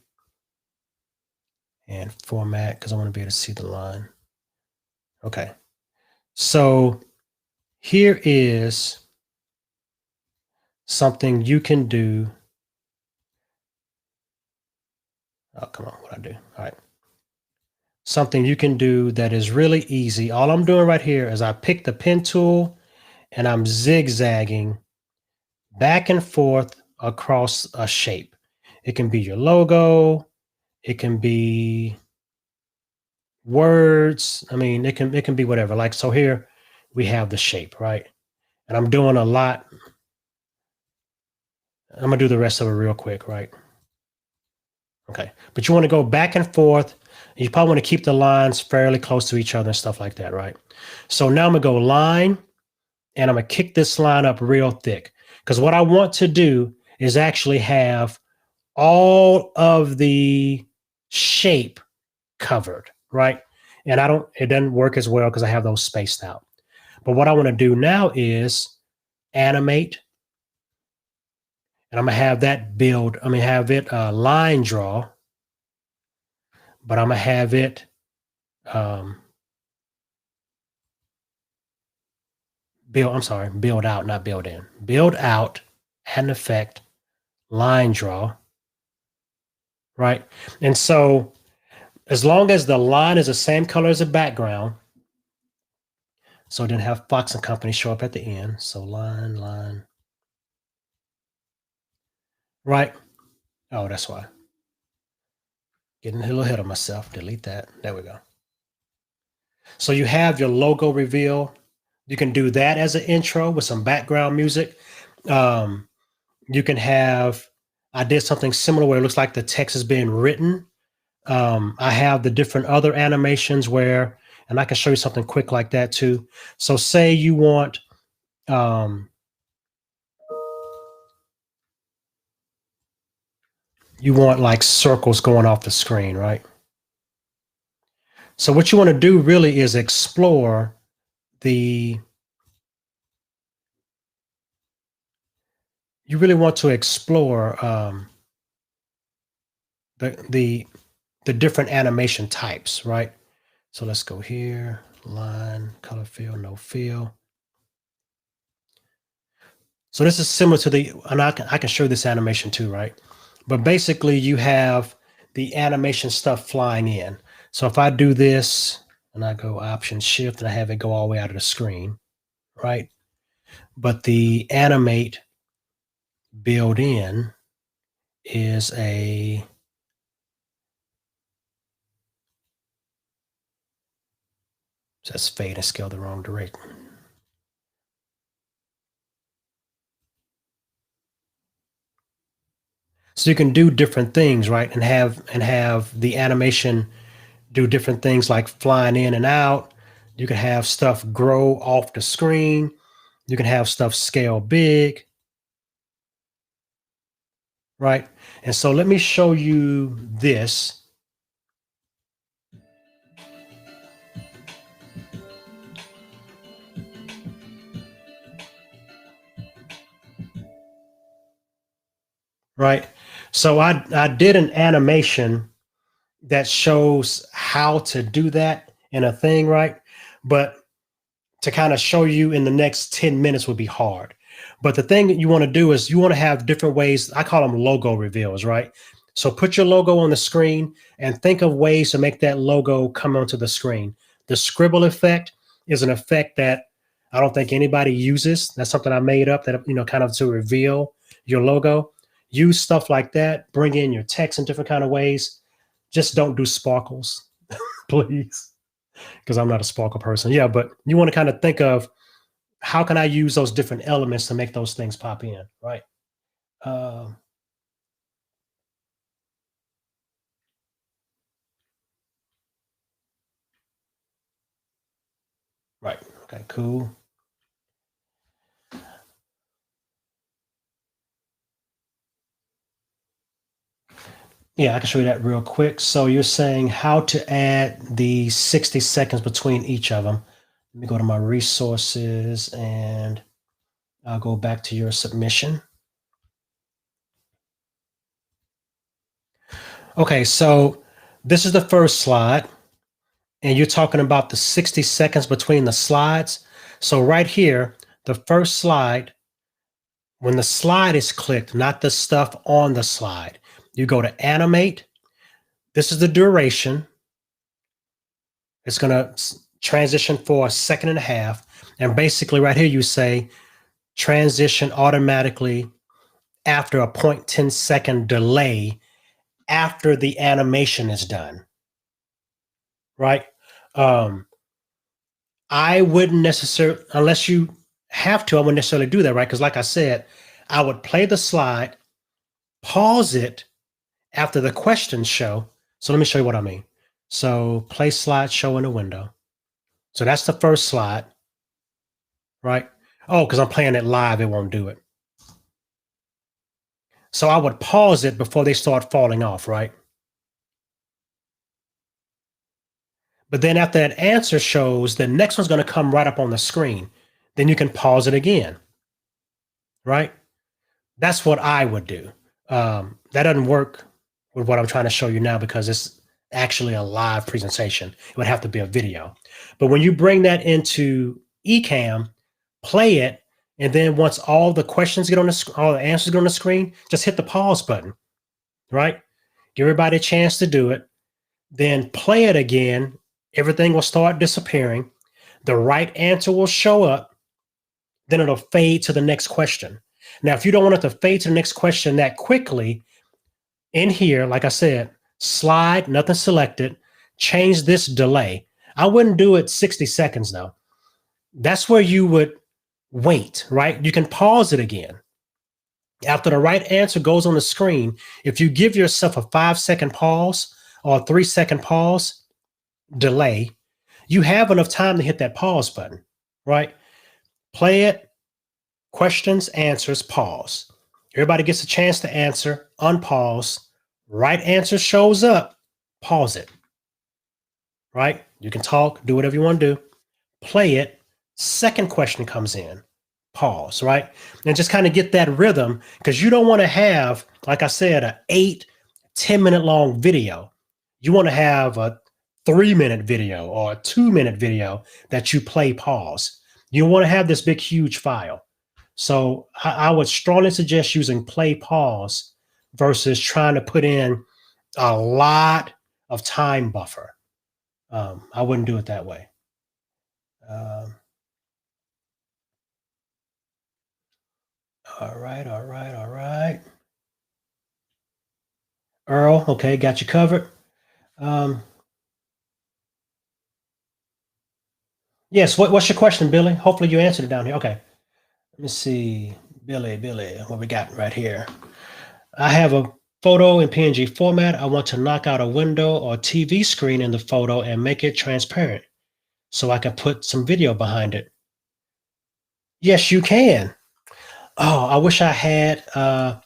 and format because I want to be able to see the line. Okay. So here is something you can do. Oh, come on, what I do? All right. Something you can do that is really easy. All I'm doing right here is I pick the pen tool and I'm zigzagging back and forth across a shape. It can be your logo, it can be words. I mean, it can be whatever. Like, so here we have the shape, right? And I'm doing a lot. I'm gonna do the rest of it real quick, right? Okay. But you want to go back and forth. You probably want to keep the lines fairly close to each other and stuff like that, right? So now I'm gonna go line and I'm gonna kick this line up real thick. Because what I want to do is actually have all of the shape covered, right? And it doesn't work as well because I have those spaced out. But what I want to do now is animate, and I'm gonna have that build. I'm gonna have it line draw, but I'm gonna have it build. I'm sorry, build out, not build in. Build out, add an effect, line draw, right? And so as long as the line is the same color as the background, so then have Fox and Company show up at the end. So line, right? Oh, that's why. Getting a little ahead of myself. Delete that. There we go. So you have your logo reveal. You can do that as an intro with some background music. You can have, I did something similar where it looks like the text is being written. I have the different other animations where, and I can show you something quick like that too. So say you want, like circles going off the screen, right? So what you want to do really is explore you really want to explore the different animation types, right? So let's go here, line, color fill, no fill. So this is similar to and I can show this animation too, right? But basically you have the animation stuff flying in. So if I do this and I go Option Shift and I have it go all the way out of the screen, right? But the animate build in is a that's fade and scale the wrong direction. So you can do different things, right? And have the animation do different things like flying in and out. You can have stuff grow off the screen. You can have stuff scale big, right? And so let me show you this. Right. So I did an animation that shows how to do that in a thing, right? But to kind of show you in the next 10 minutes would be hard. But the thing that you want to do is you want to have different ways. I call them logo reveals, right? So put your logo on the screen and think of ways to make that logo come onto the screen. The scribble effect is an effect that I don't think anybody uses. That's something I made up that, kind of to reveal your logo. Use stuff like that. Bring in your text in different kind of ways. Just don't do sparkles, please, because I'm not a sparkle person. Yeah, but you want to kind of think of how can I use those different elements to make those things pop in, right? Uh, right. Okay, cool. Yeah, I can show you that real quick. So you're saying how to add the 60 seconds between each of them. Let me go to my resources and I'll go back to your submission. Okay, so this is the first slide, and you're talking about the 60 seconds between the slides. So right here, the first slide, when the slide is clicked, not the stuff on the slide, you go to animate. This is the duration. It's going to transition for a second and a half. And basically right here, you say transition automatically after a 0.10 second delay after the animation is done. Right? I wouldn't necessarily, unless you have to, I wouldn't necessarily do that, right? Because like I said, I would play the slide, pause it after the questions show. So let me show you what I mean. So play slideshow in the window. So that's the first slide, right? Oh, because I'm playing it live, it won't do it. So I would pause it before they start falling off, right? But then after that answer shows, the next one's going to come right up on the screen. Then you can pause it again, right? That's what I would do. That doesn't work with what I'm trying to show you now because it's actually a live presentation. It would have to be a video. But when you bring that into Ecamm, play it, and then once all the questions get on all the answers get on the screen, just hit the pause button, right? Give everybody a chance to do it. Then play it again. Everything will start disappearing. The right answer will show up. Then it'll fade to the next question. Now, if you don't want it to fade to the next question that quickly, in here, like I said, slide, nothing selected, change this delay. I wouldn't do it 60 seconds though. That's where you would wait, right? You can pause it again. After the right answer goes on the screen, if you give yourself a 5-second pause or a 3-second pause delay, you have enough time to hit that pause button, right? Play it, questions, answers, pause. Everybody gets a chance to answer, unpause. Right answer shows up, pause it. Right? You can talk, do whatever you want to do. Play it. Second question comes in, pause, right? And just kind of get that rhythm because you don't want to have, like I said, an 8-10 minute long video. You want to have a 3-minute video or a 2-minute video that you play pause. You want to have this big, huge file. So I would strongly suggest using play pause versus trying to put in a lot of time buffer. I wouldn't do it that way. Um, all right, all right, all right. Earl, okay, got you covered. Um, yes, what's your question, Billy? Hopefully you answered it down here. Okay, let me see. Billy, what we got right here? I have a photo in PNG format. I want to knock out a window or TV screen in the photo and make it transparent so I can put some video behind it. Yes, you can. Oh, I wish I had.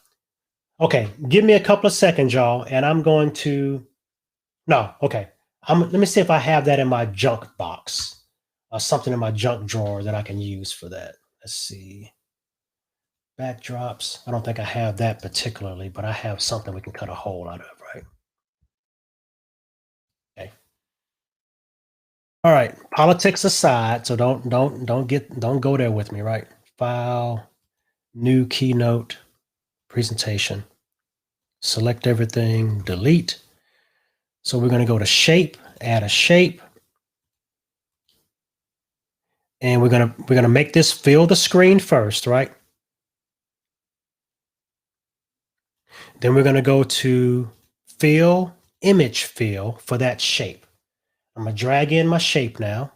Okay, give me a couple of seconds, y'all, and I'm going to. No, okay. Let me see if I have that in my junk box or something in my junk drawer that I can use for that. Let's see. Backdrops. I don't think I have that particularly, but I have something we can cut a hole out of, right? Okay. All right. Politics aside, so don't go there with me, right? File, new keynote, presentation. Select everything, delete. So we're going to go to shape, add a shape. And we're gonna make this fill the screen first, right? Then we're gonna go to fill, image fill for that shape. I'm gonna drag in my shape now.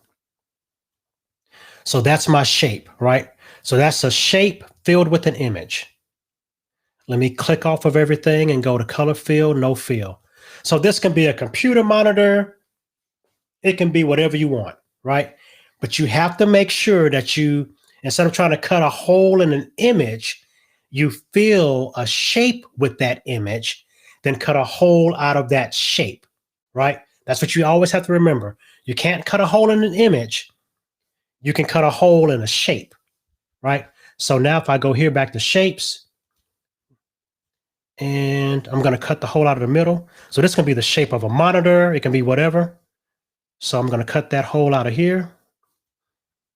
So that's my shape, right? So that's a shape filled with an image. Let me click off of everything and go to color fill, no fill. So this can be a computer monitor. It can be whatever you want, right? But you have to make sure that you, instead of trying to cut a hole in an image, you fill a shape with that image, then cut a hole out of that shape, right? That's what you always have to remember. You can't cut a hole in an image. You can cut a hole in a shape, right? So now if I go here back to shapes, and I'm going to cut the hole out of the middle. So this can be the shape of a monitor. It can be whatever. So I'm going to cut that hole out of here.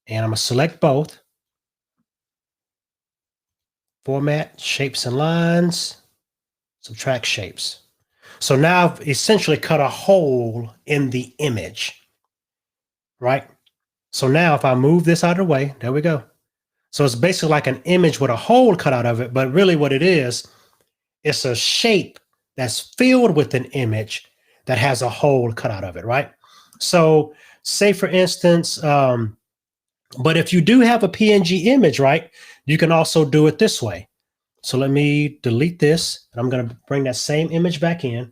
And I'm going to select both. Format, shapes and lines, subtract shapes. So now I've essentially cut a hole in the image, right? So now if I move this out of the way, there we go. So it's basically like an image with a hole cut out of it, but really what it is, it's a shape that's filled with an image that has a hole cut out of it, right? So say for instance, but if you do have a PNG image, right, you can also do it this way. So let me delete this, and I'm going to bring that same image back in.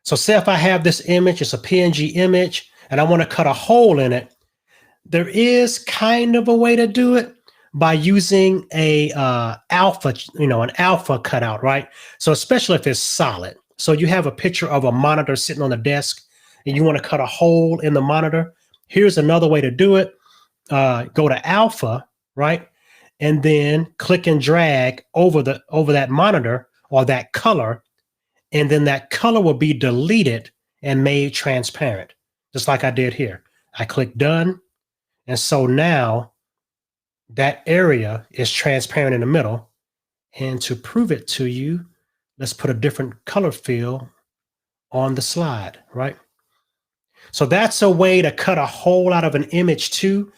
So say if I have this image, it's a PNG image, and I want to cut a hole in it. There is kind of a way to do it by using a alpha, an alpha cutout, right? So especially if it's solid. So you have a picture of a monitor sitting on the desk, and you want to cut a hole in the monitor. Here's another way to do it. Go to alpha, right? And then click and drag over that monitor or that color, and then that color will be deleted and made transparent, just like I did here. I click done, and so now that area is transparent in the middle. And to prove it to you, let's put a different color fill on the slide, right? So that's a way to cut a hole out of an image too.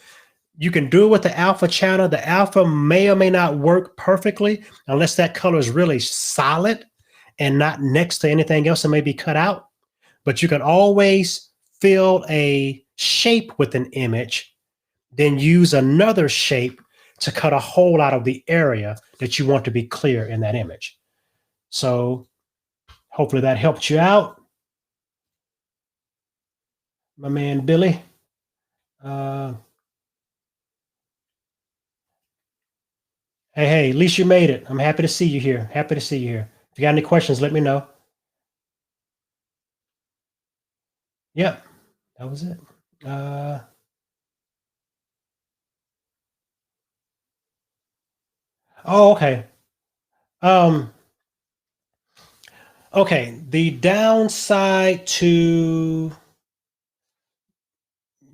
You can do it with the alpha channel. The alpha may or may not work perfectly unless that color is really solid and not next to anything else that may be cut out. But you can always fill a shape with an image, then use another shape to cut a hole out of the area that you want to be clear in that image. So hopefully that helped you out, my man Billy. Hey, at least you made it. I'm happy to see you here. Happy to see you here. If you got any questions, let me know. Yep, that was it. Oh, okay. Um, okay. The downside to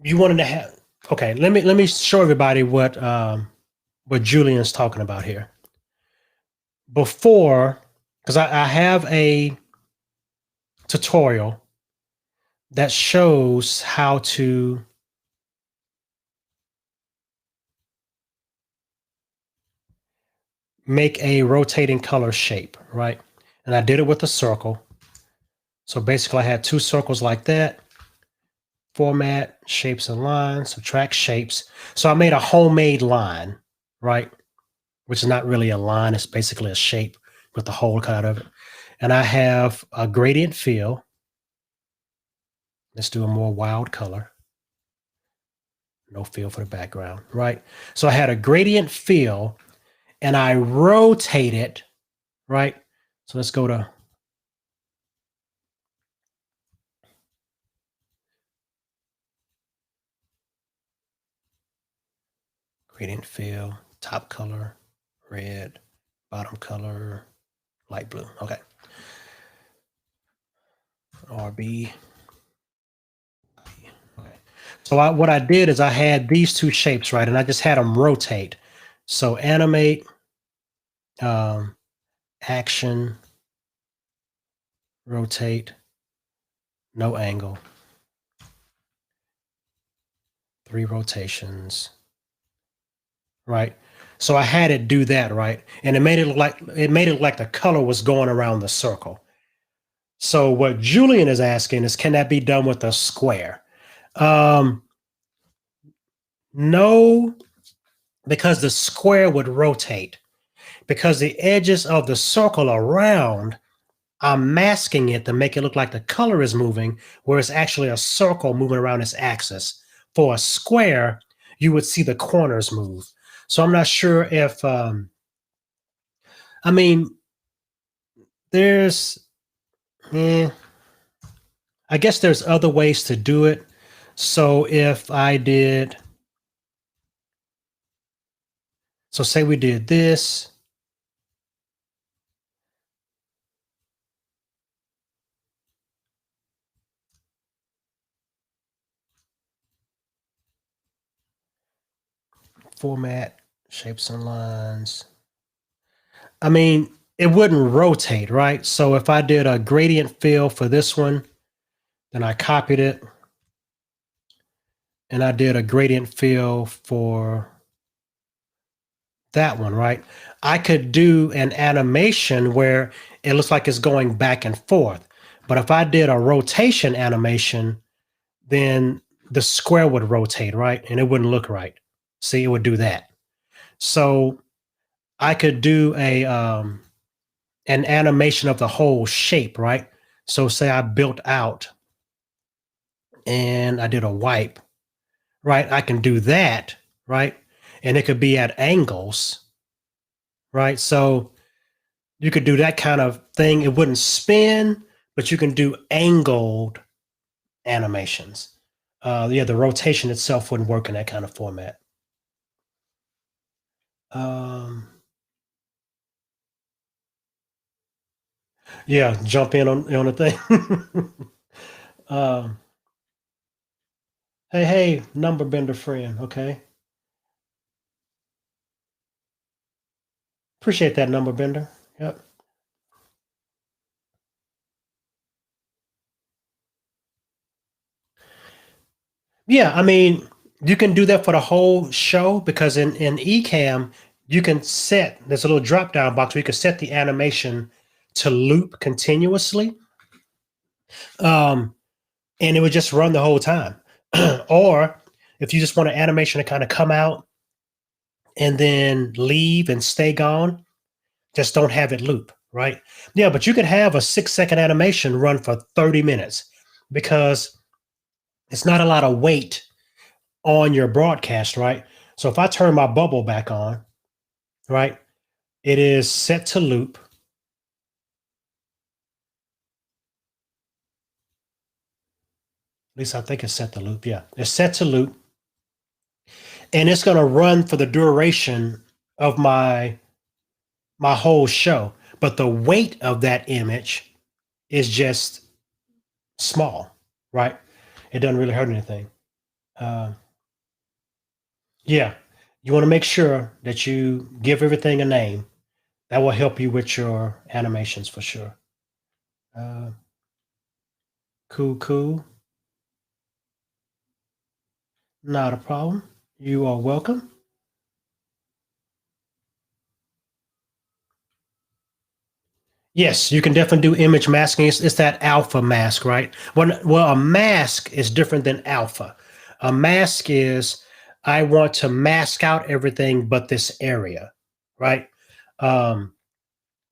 you wanted to have. Okay, let me show everybody what what Julian's talking about here. Before, because I have a tutorial that shows how to make a rotating color shape, right? And I did it with a circle. So basically I had two circles like that. Format, shapes and lines, subtract shapes. So I made a homemade line, right? Which is not really a line, it's basically a shape with the hole cut out of it. And I have a gradient fill. Let's do a more wild color. No fill for the background, right? So I had a gradient fill and I rotate it, right? So let's go to gradient fill, top color, red, bottom color, light blue. Okay. RB. Okay. So what I did is I had these two shapes, right? And I just had them rotate. So animate, action, rotate, no angle, 3 rotations, right? So I had it do that, right? And it made it look like the color was going around the circle. So what Julian is asking is, can that be done with a square? No, because the square would rotate. Because the edges of the circle around, I'm masking it to make it look like the color is moving, where it's actually a circle moving around its axis. For a square, you would see the corners move. So I'm not sure if, I mean, there's, I guess there's other ways to do it. So if I did, so say we did this. Format, shapes and lines. I mean, it wouldn't rotate, right? So if I did a gradient fill for this one, then I copied it and I did a gradient fill for that one, right? I could do an animation where it looks like it's going back and forth. But if I did a rotation animation, then the square would rotate, right? And it wouldn't look right. See, it would do that. So I could do an animation of the whole shape, right? So say I built out and I did a wipe, right? I can do that, right? And it could be at angles, right? So you could do that kind of thing. It wouldn't spin, but you can do angled animations. Yeah, the rotation itself wouldn't work in that kind of format. Yeah, jump in on the thing. um, hey, number bender friend. Okay, appreciate that number bender. Yep. Yeah, I mean, you can do that for the whole show because in Ecamm, you can set there's a little drop down box where you can set the animation to loop continuously. And it would just run the whole time. Or if you just want an animation to kind of come out and then leave and stay gone, just don't have it loop, right? Yeah, but you could have a 6-second animation run for 30 minutes because it's not a lot of weight on your broadcast, right? So if I turn my bubble back on, right, it is set to loop. At least I think it's set to loop. Yeah, it's set to loop. And it's going to run for the duration of my whole show. But the weight of that image is just small, right? It doesn't really hurt anything. Uh, yeah, You want to make sure that you give everything a name. That will help you with your animations for sure. Cool. Not a problem. You are welcome. Yes, you can definitely do image masking. It's that alpha mask, right? Well, a mask is different than alpha. A mask is I want to mask out everything but this area, right? Um,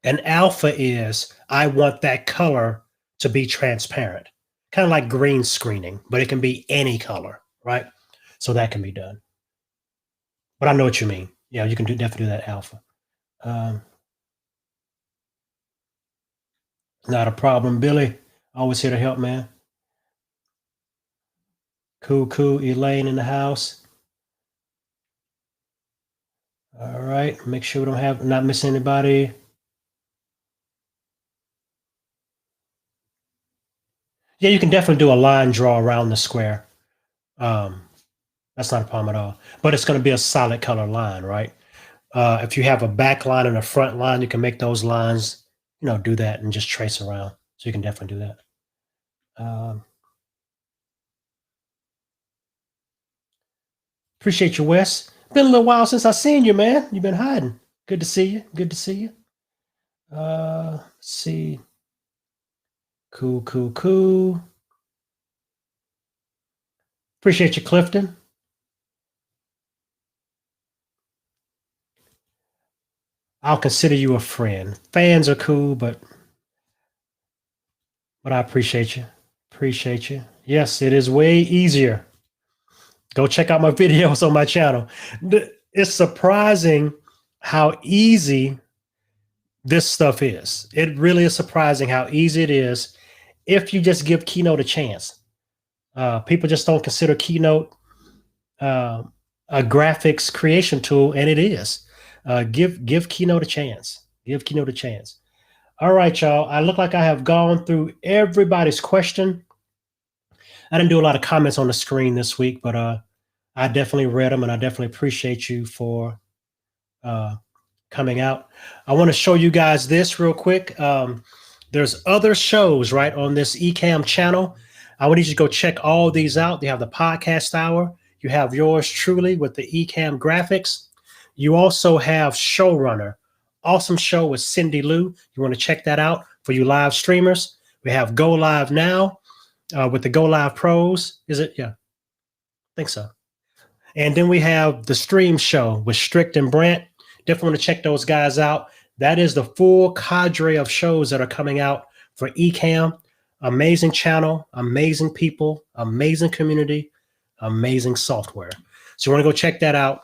an alpha is I want that color to be transparent, kind of like green screening, but it can be any color, right? So that can be done. But I know what you mean. Yeah, you can definitely do that alpha. Um, Not a problem, Billy. Always here to help, man. Cool. Elaine in the house. All right. Make sure we not miss anybody. Yeah, you can definitely do a line draw around the square. Um, that's not a problem at all. But it's going to be a solid color line, right? If you have a back line and a front line, you can make those lines, do that and just trace around. So you can definitely do that. Appreciate you, Wes. Been a little while since I seen you, man. You've been hiding. Good to see you. Good to see you. Let's see. Cool. Appreciate you, Clifton. I'll consider you a friend. Fans are cool, but I appreciate you. Appreciate you. Yes, it is way easier. Go check out my videos on my channel. It's surprising how easy this stuff is. It really is surprising how easy it is if you just give Keynote a chance. People just don't consider Keynote a graphics creation tool, and it is. Give Keynote a chance. Give Keynote a chance. All right, y'all. I look like I have gone through everybody's question. I didn't do a lot of comments on the screen this week, but I definitely read them, and I definitely appreciate you for coming out. I want to show you guys this real quick. There's other shows right on this Ecamm channel. I want you to go check all these out. They have the podcast hour. You have yours truly with the Ecamm graphics. You also have Showrunner, awesome show with Cindy Lou. You want to check that out for you live streamers. We have Go Live Now with the Go Live Pros. Is it? Yeah, I think so. And then we have the Stream Show with Strict and Brent. Definitely want to check those guys out. That is the full cadre of shows that are coming out for Ecamm. Amazing channel, amazing people, amazing community, amazing software. So you want to go check that out.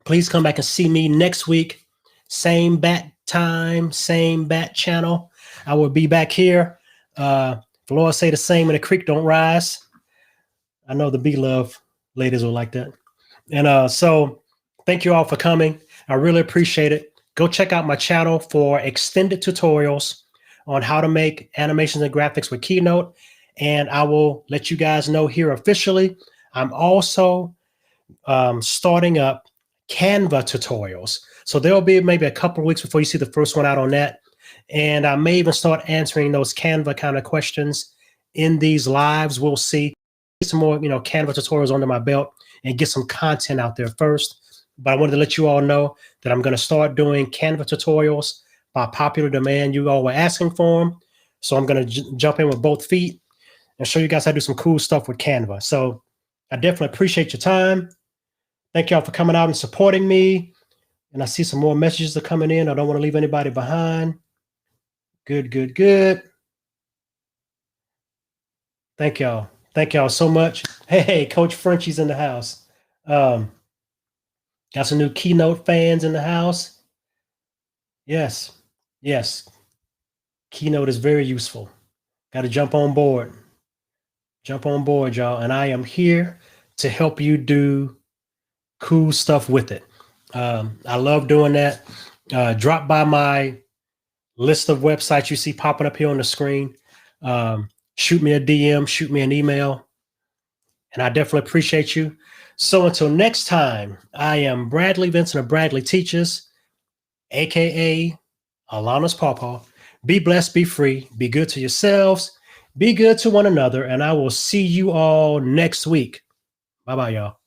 Please come back and see me next week. Same bat time, same bat channel. I will be back here. The Lord say the same and the creek don't rise. I know the B-Love ladies will like that. And so thank you all for coming. I really appreciate it. Go check out my channel for extended tutorials on how to make animations and graphics with Keynote. And I will let you guys know here officially. I'm also starting up Canva tutorials. So there'll be maybe a couple of weeks before you see the first one out on that. And I may even start answering those Canva kind of questions in these lives. We'll see. Get some more, Canva tutorials under my belt and get some content out there first. But I wanted to let you all know that I'm going to start doing Canva tutorials by popular demand. You all were asking for them. So I'm going to jump in with both feet and show you guys how to do some cool stuff with Canva. So I definitely appreciate your time. Thank y'all for coming out and supporting me. And I see some more messages are coming in. I don't want to leave anybody behind. Good. Thank y'all. Thank y'all so much. Hey, Coach Frenchie's in the house. Got some new Keynote fans in the house. Yes. Keynote is very useful. Got to jump on board. Jump on board, y'all. And I am here to help you do cool stuff with it. I love doing that. Drop by my list of websites you see popping up here on the screen. Shoot me a DM, shoot me an email. And I definitely appreciate you. So until next time, I am Bradley Vinson of Bradley Teaches, aka Alana's Pawpaw. Be blessed, be free, be good to yourselves, be good to one another, and I will see you all next week. Bye-bye, y'all.